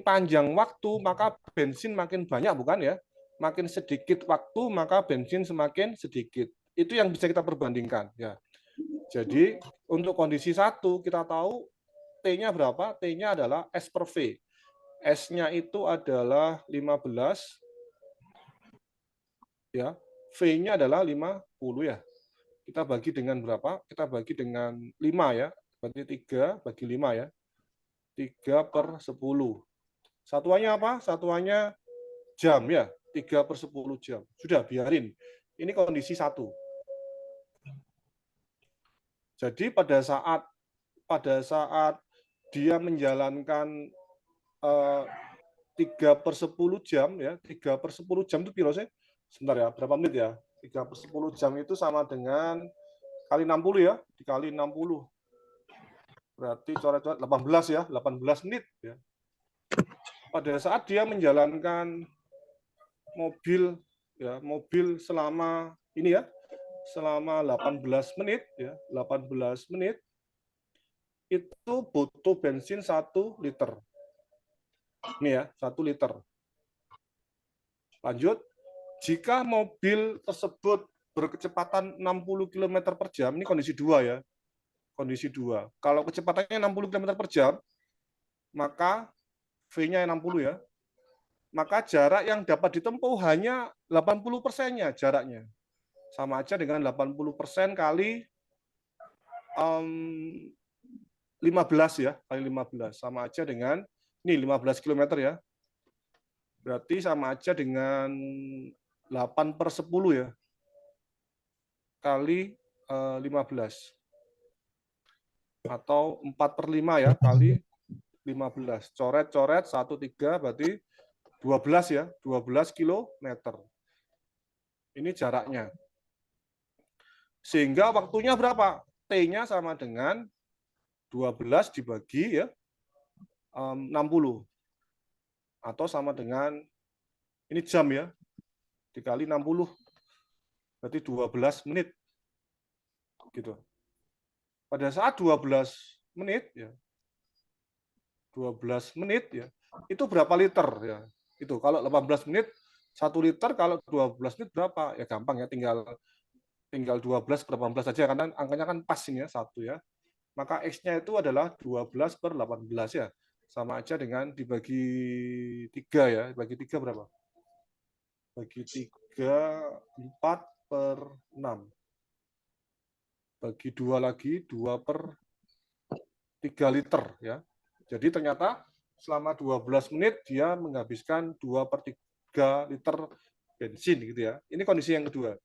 panjang waktu, maka bensin makin banyak, bukan ya? Makin sedikit waktu, maka bensin semakin sedikit. Itu yang bisa kita perbandingkan ya. Jadi untuk kondisi 1 kita tahu T-nya berapa? T-nya adalah S per V. S-nya itu adalah 15 ya. V-nya adalah 50 ya. Kita bagi dengan berapa? Kita bagi dengan 5 ya. Berarti 3 bagi 5 ya. 3/10. Satuannya apa? Satuannya jam ya. 3/10 jam. Sudah, biarin. Ini kondisi 1. Jadi pada saat dia menjalankan 3/10 jam ya, 3/10 jam itu piro sih? Sebentar ya, berapa menit ya? 3/10 jam itu sama dengan kali 60 ya, dikali 60. Berarti coret-coret 18 ya, 18 menit ya. Pada saat dia menjalankan mobil ya, mobil selama ini ya, selama 18 menit ya, 18 menit itu butuh bensin 1 liter. Ini ya, 1 liter. Lanjut, jika mobil tersebut berkecepatan 60 km per jam, ini kondisi 2 ya. Kondisi 2. Kalau kecepatannya 60 km per jam, maka V-nya 60 ya. Maka jarak yang dapat ditempuh hanya 80%-nya jaraknya. sama aja dengan 80% kali 15 ya, kali 15 sama aja dengan ini 15 km ya. Berarti sama aja dengan 8/10 ya. Kali 15. Atau 4/5 ya, kali 15. Coret-coret 1, 3 berarti 12 ya, 12 kilometer. Ini jaraknya. Sehingga waktunya berapa? T-nya sama dengan 12 dibagi ya 60. Atau sama dengan, ini jam ya, dikali 60. Berarti 12 menit. Gitu. Pada saat 12 menit ya, 12 menit ya, itu berapa liter ya? Itu kalau 18 menit 1 liter, kalau 12 menit berapa? Ya gampang ya, tinggal 12 per 18 saja karena angkanya kan pas ini ya, 1 ya. Maka X-nya itu adalah 12/18 ya. Sama aja dengan dibagi 3 ya. Bagi 3 berapa? Bagi 3, 4/6. Bagi 2 lagi, 2/3 liter ya. Jadi ternyata selama 12 menit dia menghabiskan 2/3 liter bensin gitu ya. Ini kondisi yang kedua.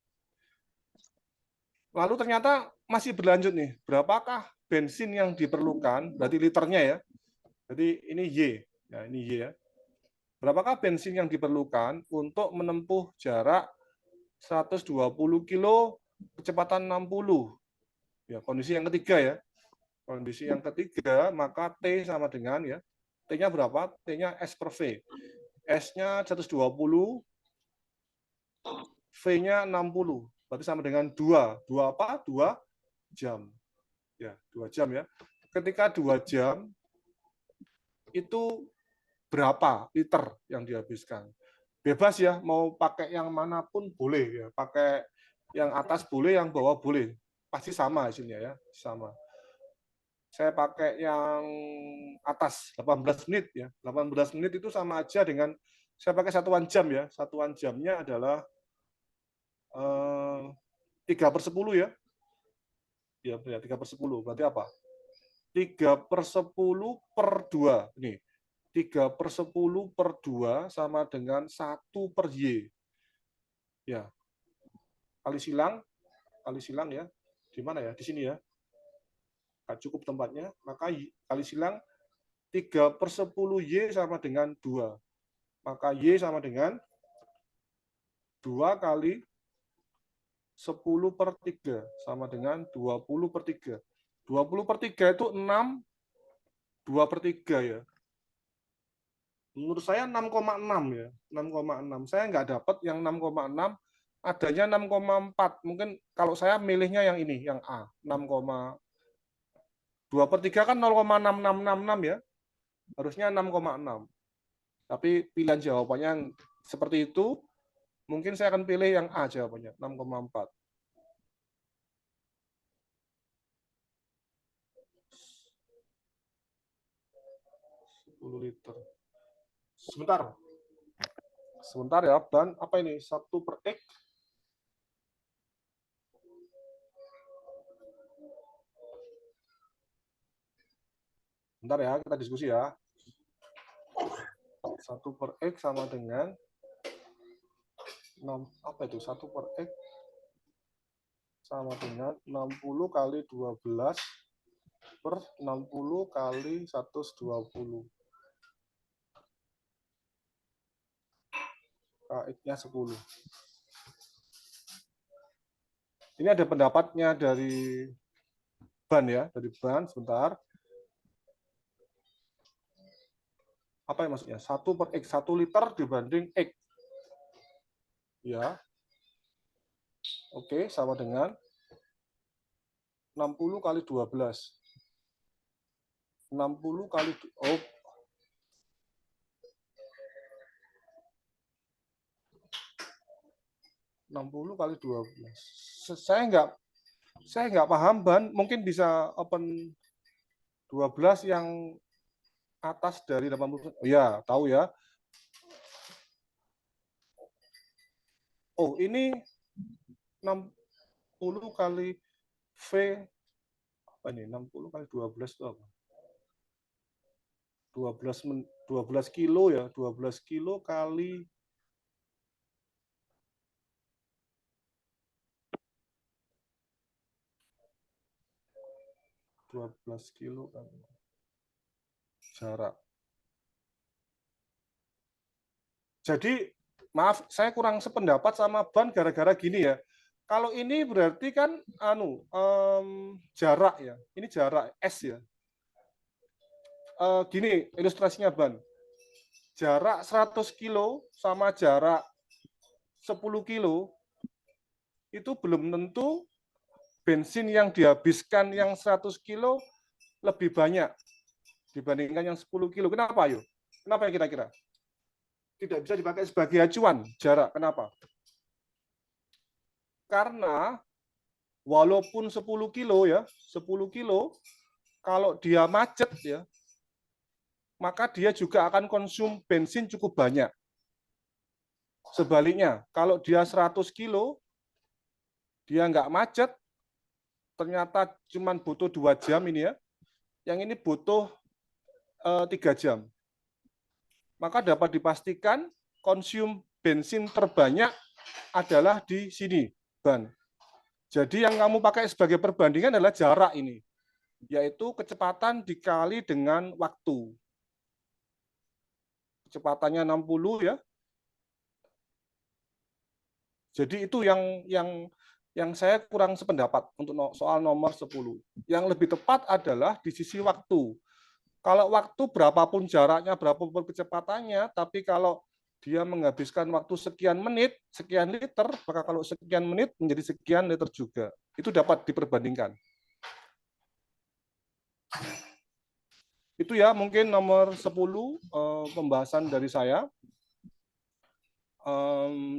Lalu ternyata masih berlanjut nih. Berapakah bensin yang diperlukan? Berarti liternya ya. Jadi ini Y. Ya, ini Y ya. Berapakah bensin yang diperlukan untuk menempuh jarak 120 kilo kecepatan 60? Ya, kondisi yang ketiga ya. Kondisi yang ketiga, maka T sama dengan ya. T-nya berapa? T-nya S per V. S-nya 120, V-nya 60. Berarti sama dengan 2. 2 apa? 2 jam. Ya, 2 jam ya. Ketika 2 jam, itu berapa liter yang dihabiskan? Bebas ya, mau pakai yang manapun boleh ya. Pakai yang atas boleh, yang bawah boleh. Pasti sama hasilnya ya, sama. Saya pakai yang atas 18 menit ya. 18 menit itu sama aja dengan saya pakai satuan jam ya. Satuan jamnya adalah 3/10 ya. Ya, 3/10. Berarti apa? 3/10/2. Ini 3/10/2 sama dengan 1/Y. Ya. Kali silang ya. Di mana ya? Di sini ya. Nggak cukup tempatnya, maka kali silang 3/10Y sama dengan 2. Maka Y sama dengan 2 kali 10/3 sama dengan 20/3. 20/3 itu 6, 2/3 ya. Menurut saya 6,6 ya. 6,6. Saya nggak dapat yang 6,6, adanya 6,4. Mungkin kalau saya milihnya yang ini, yang A. 2/3 kan 0,6666 ya. Harusnya 6,6. Tapi pilihan jawabannya seperti itu, mungkin saya akan pilih yang A jawabannya, 6,4. Liter. Sebentar ya, dan apa ini? 1/X. Bentar ya, kita diskusi ya. 1/X sama dengan 6, apa itu? 1/X sama dengan 60 kali 12 per 60 kali 120. X-nya 10. Ini ada pendapatnya dari Ban ya, dari Ban, sebentar. Apa yang maksudnya? 1/X, 1 liter dibanding X. Ya. Oke, sama dengan 60 kali 12. 60 kali, 60 kali 12. Saya nggak paham, Ban. Mungkin bisa open 12 yang atas dari 80. Oh ya, tahu ya. Oh, ini 60 kali V, apa ini, 60 kali 12 itu apa? 12 kilo ya, 12 kilo kali 12 kilo kali jarak. Jadi, maaf, saya kurang sependapat sama Ban gara-gara gini ya. Kalau ini berarti kan jarak ya. Ini jarak S ya. Gini ilustrasinya Ban. Jarak 100 kilo sama jarak 10 kilo itu belum tentu bensin yang dihabiskan yang 100 kilo lebih banyak dibandingkan yang 10 kilo. Kenapa yuk? Kenapa ya kira-kira? Tidak bisa dipakai sebagai acuan jarak. Kenapa? Karena walaupun 10 kilo ya, 10 kilo kalau dia macet ya, maka dia juga akan konsum bensin cukup banyak. Sebaliknya, kalau dia 100 kilo, dia nggak macet, ternyata cuma butuh 2 jam ini ya, yang ini butuh 3 jam. Maka dapat dipastikan konsum bensin terbanyak adalah di sini, Ban. Jadi yang kamu pakai sebagai perbandingan adalah jarak ini, yaitu kecepatan dikali dengan waktu. Kecepatannya 60 ya. Jadi itu yang saya kurang sependapat untuk soal nomor 10. Yang lebih tepat adalah di sisi waktu. Kalau waktu berapapun jaraknya, berapapun kecepatannya, tapi kalau dia menghabiskan waktu sekian menit, sekian liter, maka kalau sekian menit menjadi sekian liter juga. Itu dapat diperbandingkan. Itu ya mungkin nomor 10 pembahasan dari saya.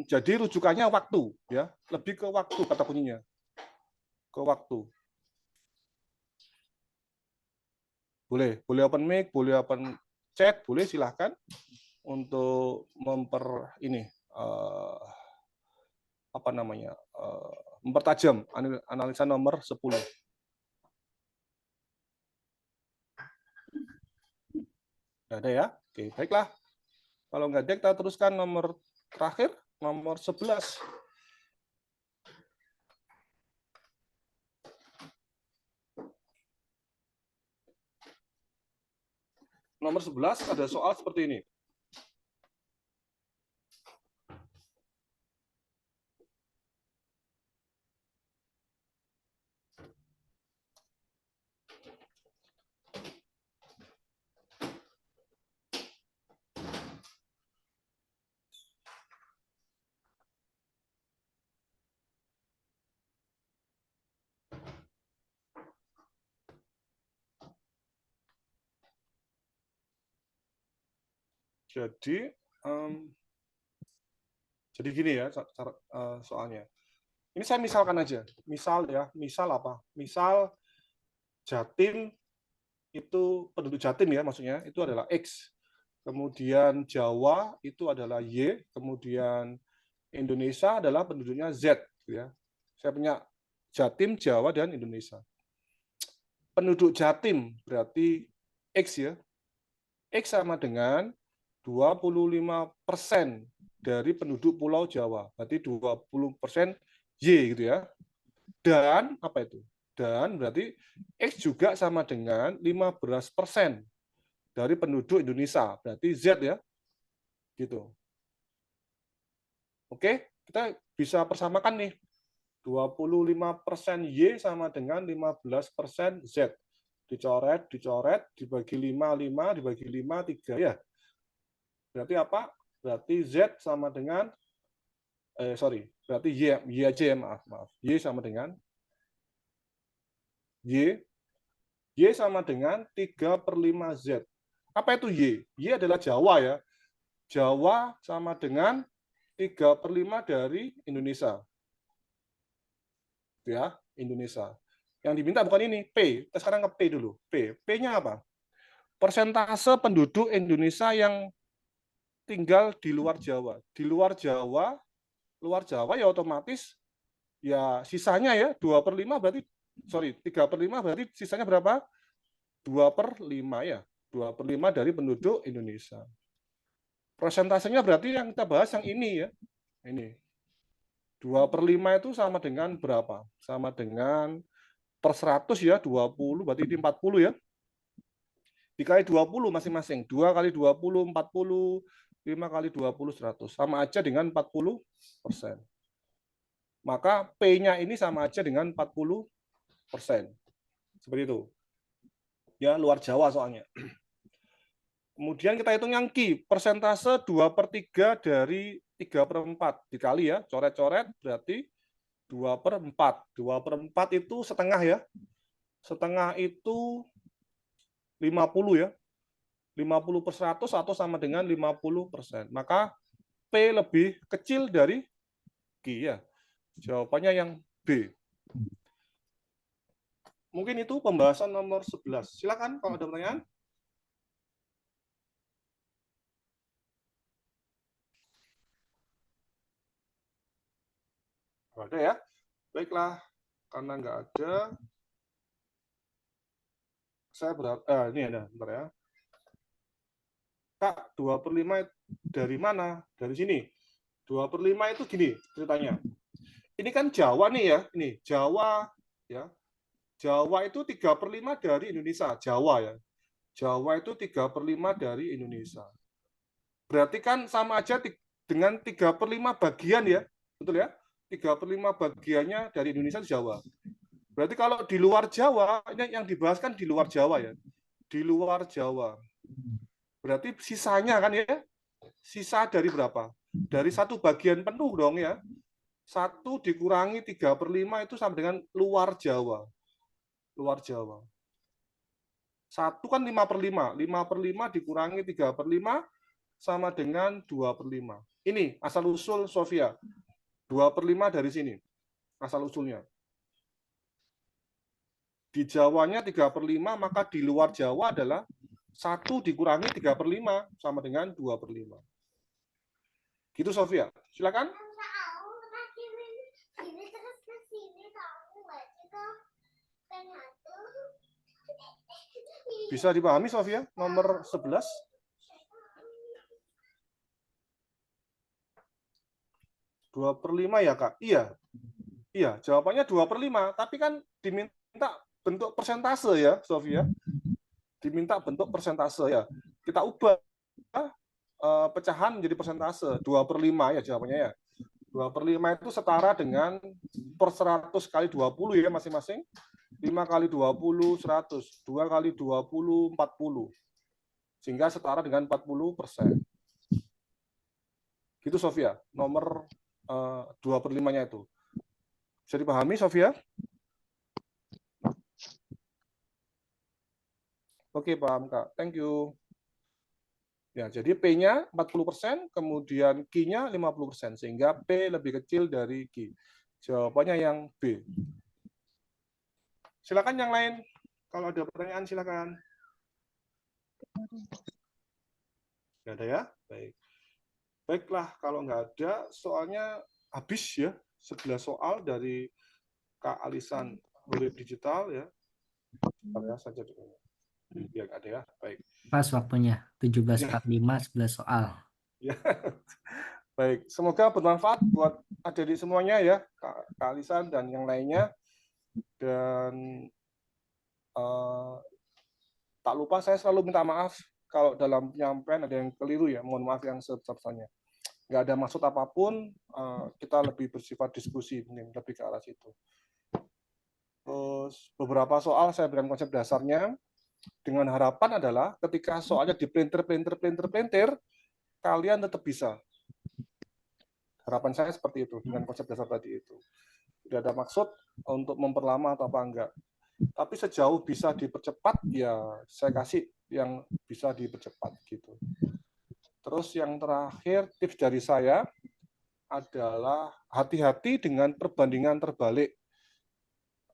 Jadi rujukannya waktu, ya, lebih ke waktu kata kuncinya, ke waktu. Boleh open mic, boleh open chat, boleh silahkan untuk mempertajam analisa nomor 10. Nggak ada ya? Oke, baiklah. Kalau nggak ada, kita teruskan nomor terakhir, nomor 11. Nomor 11 ada soal seperti ini. Jadi gini ya soalnya. Ini saya misalkan aja. Misal apa? Misal Jatim itu penduduk Jatim ya maksudnya itu adalah X. Kemudian Jawa itu adalah Y, kemudian Indonesia adalah penduduknya Z ya. Saya punya Jatim, Jawa dan Indonesia. Penduduk Jatim berarti X ya. X sama dengan 25% dari penduduk Pulau Jawa. Berarti 20% Y gitu ya. Dan apa itu? Dan berarti X juga sama dengan 15% dari penduduk Indonesia. Berarti Z ya. Gitu. Oke, kita bisa persamakan nih. 25% Y sama dengan 15% Z. Dicoret, dibagi 5, dibagi 5, 3 ya. Berarti apa? Berarti Z sama dengan berarti Y aja ya, maaf. Y sama dengan Y sama dengan 3/5 Z. Apa itu Y? Y adalah Jawa ya. Jawa sama dengan 3/5 dari Indonesia. Ya, Indonesia. Yang diminta bukan ini, P. Kita sekarang ke P dulu. P. P-nya apa? Persentase penduduk Indonesia yang tinggal di luar Jawa. Di luar Jawa ya otomatis ya sisanya ya 2/5 berarti, sorry 3/5 berarti sisanya berapa? 2/5 ya, 2/5 dari penduduk Indonesia. Persentasenya berarti yang kita bahas yang ini ya, ini 2/5 itu sama dengan berapa? Sama dengan per 100 ya, 20 berarti ini 40 ya. Dikali 20 masing-masing. 2 kali 20, 40. 5 kali 20, 100. Sama aja dengan 40%. Maka P-nya ini sama aja dengan 40%. Seperti itu. Ya, luar Jawa soalnya. Kemudian kita hitung yang Q. Persentase 2/3 dari 3/4. Dikali ya, coret-coret berarti 2/4. 2/4 itu setengah ya. Setengah itu 50 ya. 50/100 atau sama dengan 50%. Maka P lebih kecil dari Q ya. Jawabannya yang B. Mungkin itu pembahasan nomor 11. Silakan kalau ada pertanyaan. Nggak ada ya. Baiklah, karena nggak ada, saya ini ada, bentar ya. Kak, 2/5 dari mana? Dari sini. 2/5 itu gini ceritanya. Ini kan Jawa nih ya, ini Jawa ya. Jawa itu 3/5 dari Indonesia, Jawa ya. Jawa itu 3/5 dari Indonesia. Berarti kan sama aja dengan 3/5 bagian ya, betul ya? 3/5 bagiannya dari Indonesia itu Jawa. Berarti kalau di luar Jawa, ini yang dibahas kan di luar Jawa ya. Di luar Jawa. Berarti sisanya kan ya, sisa dari berapa? Dari satu bagian penuh dong ya. 1 dikurangi 3/5 itu sama dengan luar Jawa. Luar Jawa. 1 kan 5/5. 5/5 dikurangi 3/5 sama dengan 2/5. Ini asal usul Sofia. 2/5 dari sini. Asal usulnya. Di Jawanya 3/5, maka di luar Jawa adalah 1 dikurangi 3/5 sama dengan 2/5. Gitu Sofia. Silakan. Bisa dipahami Sofia? Nomor 11. Dua per lima ya Kak? Iya. Iya, jawabannya 2/5. Tapi kan diminta bentuk persentase ya, Sofia. Diminta bentuk persentase ya. Kita ubah pecahan menjadi persentase. 2/5 ya jawabannya ya. 2/5 itu setara dengan per 100 kali 20 ya masing-masing. 5 kali 20, 100. 2 kali 20, 40. Sehingga setara dengan 40%. Gitu Sofia, nomor 2/5-nya itu. Bisa dipahami Sofia? Oke, paham Kak. Thank you. Ya, jadi P-nya 40%, kemudian Q-nya 50%, sehingga P lebih kecil dari Q. Jawabannya yang B. Silakan yang lain. Kalau ada pertanyaan, silakan. Nggak ada ya? Baik. Baiklah, kalau nggak ada, soalnya habis ya. 11 soal dari Kak Alisan Murid Digital ya. Saya saja dulu. Biar ada ya. Baik. Pas waktunya 17.45 11 soal. Ya. Baik, semoga bermanfaat buat adik-adik semuanya ya, Kak Alisan dan yang lainnya. Dan tak lupa saya selalu minta maaf kalau dalam penyampaian ada yang keliru ya, mohon maaf yang sebesar-besarnya. Nggak ada maksud apapun, kita lebih bersifat diskusi, lebih ke arah situ. Terus beberapa soal saya berikan konsep dasarnya, dengan harapan adalah ketika soalnya di printer, kalian tetap bisa. Harapan saya seperti itu, dengan konsep dasar tadi itu. Tidak ada maksud untuk memperlama atau apa enggak. Tapi sejauh bisa dipercepat, ya saya kasih yang bisa dipercepat gitu. Terus yang terakhir, tips dari saya adalah hati-hati dengan perbandingan terbalik.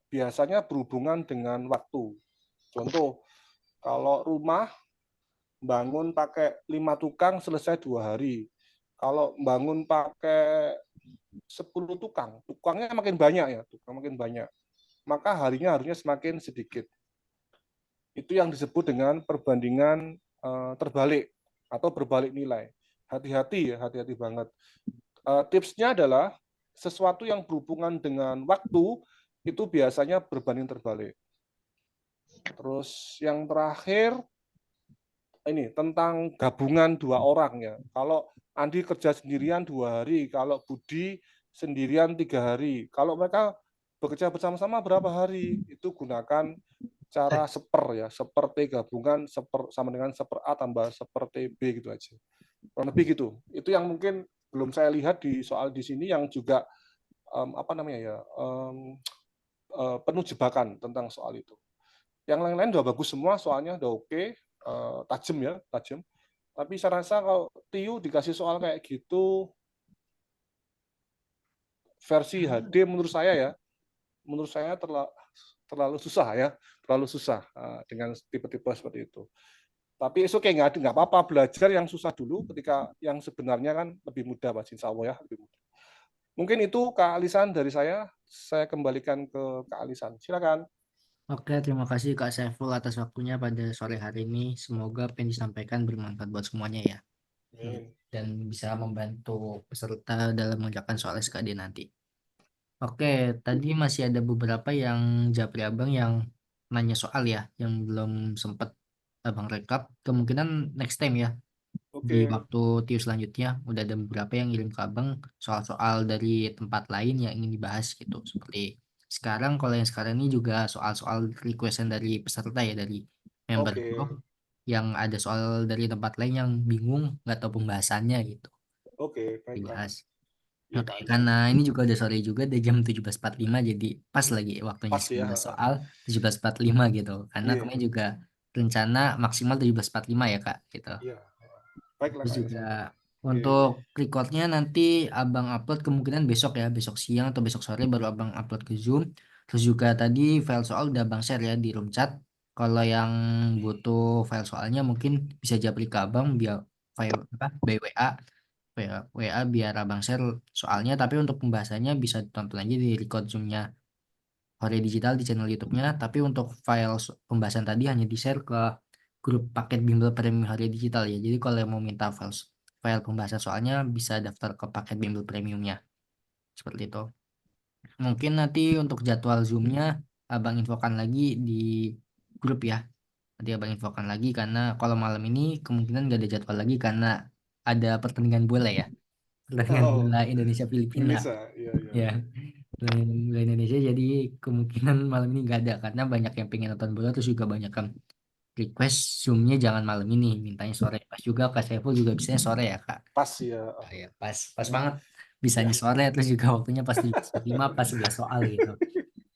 Biasanya berhubungan dengan waktu. Contoh, kalau rumah bangun pakai 5 tukang selesai 2 hari. Kalau bangun pakai 10 tukang, tukangnya makin banyak ya, tukang makin banyak, maka harinya harusnya semakin sedikit. Itu yang disebut dengan perbandingan terbalik atau berbalik nilai. Hati-hati ya, hati-hati banget. Tipsnya adalah sesuatu yang berhubungan dengan waktu itu biasanya berbanding terbalik. Terus yang terakhir ini tentang gabungan 2 orang ya. Kalau Andi kerja sendirian 2 hari, kalau Budi sendirian 3 hari. Kalau mereka bekerja bersama-sama berapa hari? Itu gunakan cara seper ya, seper T gabungan sama dengan seper A tambah seper TB gitu aja. Kurang lebih gitu. Itu yang mungkin belum saya lihat di soal di sini yang juga apa namanya ya, penuh jebakan tentang soal itu. Yang lain-lain udah bagus semua, soalnya udah oke, tajam ya, tajam. Tapi saya rasa kalau TIU dikasih soal kayak gitu, versi HD menurut saya terlalu susah ya, terlalu susah dengan tipe-tipe seperti itu. Tapi itu kayak nggak apa-apa, belajar yang susah dulu ketika yang sebenarnya kan lebih mudah, Mas, insya Allah ya, lebih mudah. Mungkin itu Kak Alisan dari saya kembalikan ke Kak Alisan. Silakan. Oke, terima kasih Kak Saiful atas waktunya pada sore hari ini. Semoga apa yang disampaikan bermanfaat buat semuanya ya. Dan bisa membantu peserta dalam mengerjakan soal SKD nanti. Oke, tadi masih ada beberapa yang japri abang yang nanya soal ya, yang belum sempat abang rekap. Kemungkinan next time ya, di Oke. waktu TIU selanjutnya udah ada beberapa yang ngirim ke abang soal-soal dari tempat lain yang ingin dibahas gitu. Seperti sekarang, kalau yang sekarang ini juga soal-soal requestan dari peserta ya, dari member Oke. grup yang ada soal dari tempat lain yang bingung nggak tahu pembahasannya gitu Oke, baiklah. dibahas. Iya, Oke, Kak Alisan. karena ini juga udah sore juga, udah jam 17.45, jadi pas lagi waktunya Pas ya. 19 soal 17.45 gitu. Karena Iya, kemarin juga rencana maksimal 17.45 ya Kak gitu. iya. Baiklah, Terus Kak juga Alisan. untuk recordnya nanti abang upload kemungkinan besok ya, besok siang atau besok sore baru abang upload ke Zoom. Terus juga tadi file soal udah abang share ya di room chat. Kalau yang butuh file soalnya mungkin bisa japri ke abang biar file apa by WA. WA biar abang share soalnya, tapi untuk pembahasannya bisa tonton aja di record Zoom-nya Hore Digital di channel YouTube-nya. Tapi untuk file pembahasan tadi hanya di-share ke grup paket bimbel premium Hore Digital ya. Jadi kalau yang mau minta file pembahasan soalnya bisa daftar ke paket bimbel premiumnya. Seperti itu. Mungkin nanti untuk jadwal Zoom-nya abang infokan lagi di grup ya. Nanti abang infokan lagi karena kalau malam ini kemungkinan gak ada jadwal lagi karena ada pertandingan bola ya. Pertandingan Oh, bola Indonesia Filipina Indonesia. Iya, iya. ya, pertandingan bola Indonesia, jadi kemungkinan malam ini nggak ada karena banyak yang pengen nonton bola, terus juga banyak yang request zoomnya jangan malam ini, mintanya sore. Pas juga Kak Saiful juga bisanya sore ya Kak. Pas ya. Nah, ya pas pas banget bisanya Iya. sore, terus juga waktunya pas 5 pas 11 soal gitu.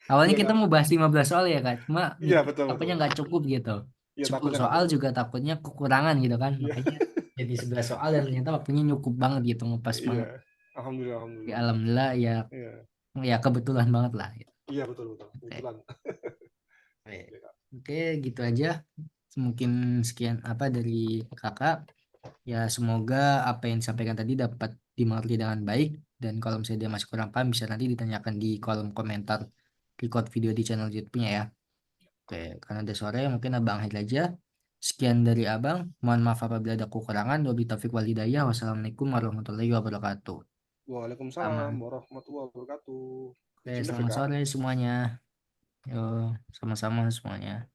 Awalnya Iya, kita Kak. mau bahas 15 soal ya Kak, cuma Iya, betul, takutnya betul. nggak cukup gitu. Iya, 10 takutnya nggak soal cukup. juga takutnya kekurangan gitu kan, Iya. makanya jadi 11 soal dan ternyata waktunya cukup banget gitu, ngepas Iya. banget. Alhamdulillah, Ya, alhamdulillah. alhamdulillah ya, Iya. ya kebetulan banget lah gitu. Iya, betul, betul. Oke. Kebetulan. Oke. Iya, Kak. Oke, gitu aja. Mungkin sekian apa dari kakak. Ya, semoga apa yang disampaikan tadi dapat dimengerti dengan baik. Dan kalau misalnya dia masih kurang paham, bisa nanti ditanyakan di kolom komentar record video di channel YouTube-nya ya. Oke, karena udah sore, mungkin abang akhir aja. Sekian dari abang. Mohon maaf apabila ada kekurangan. Wabillahi taufiq wal hidayah. Wassalamualaikum warahmatullahi wabarakatuh. Waalaikumsalam Selamat, warahmatullahi wabarakatuh. oke, Izin ya, selamat Kak. sore semuanya. Yo, sama-sama semuanya.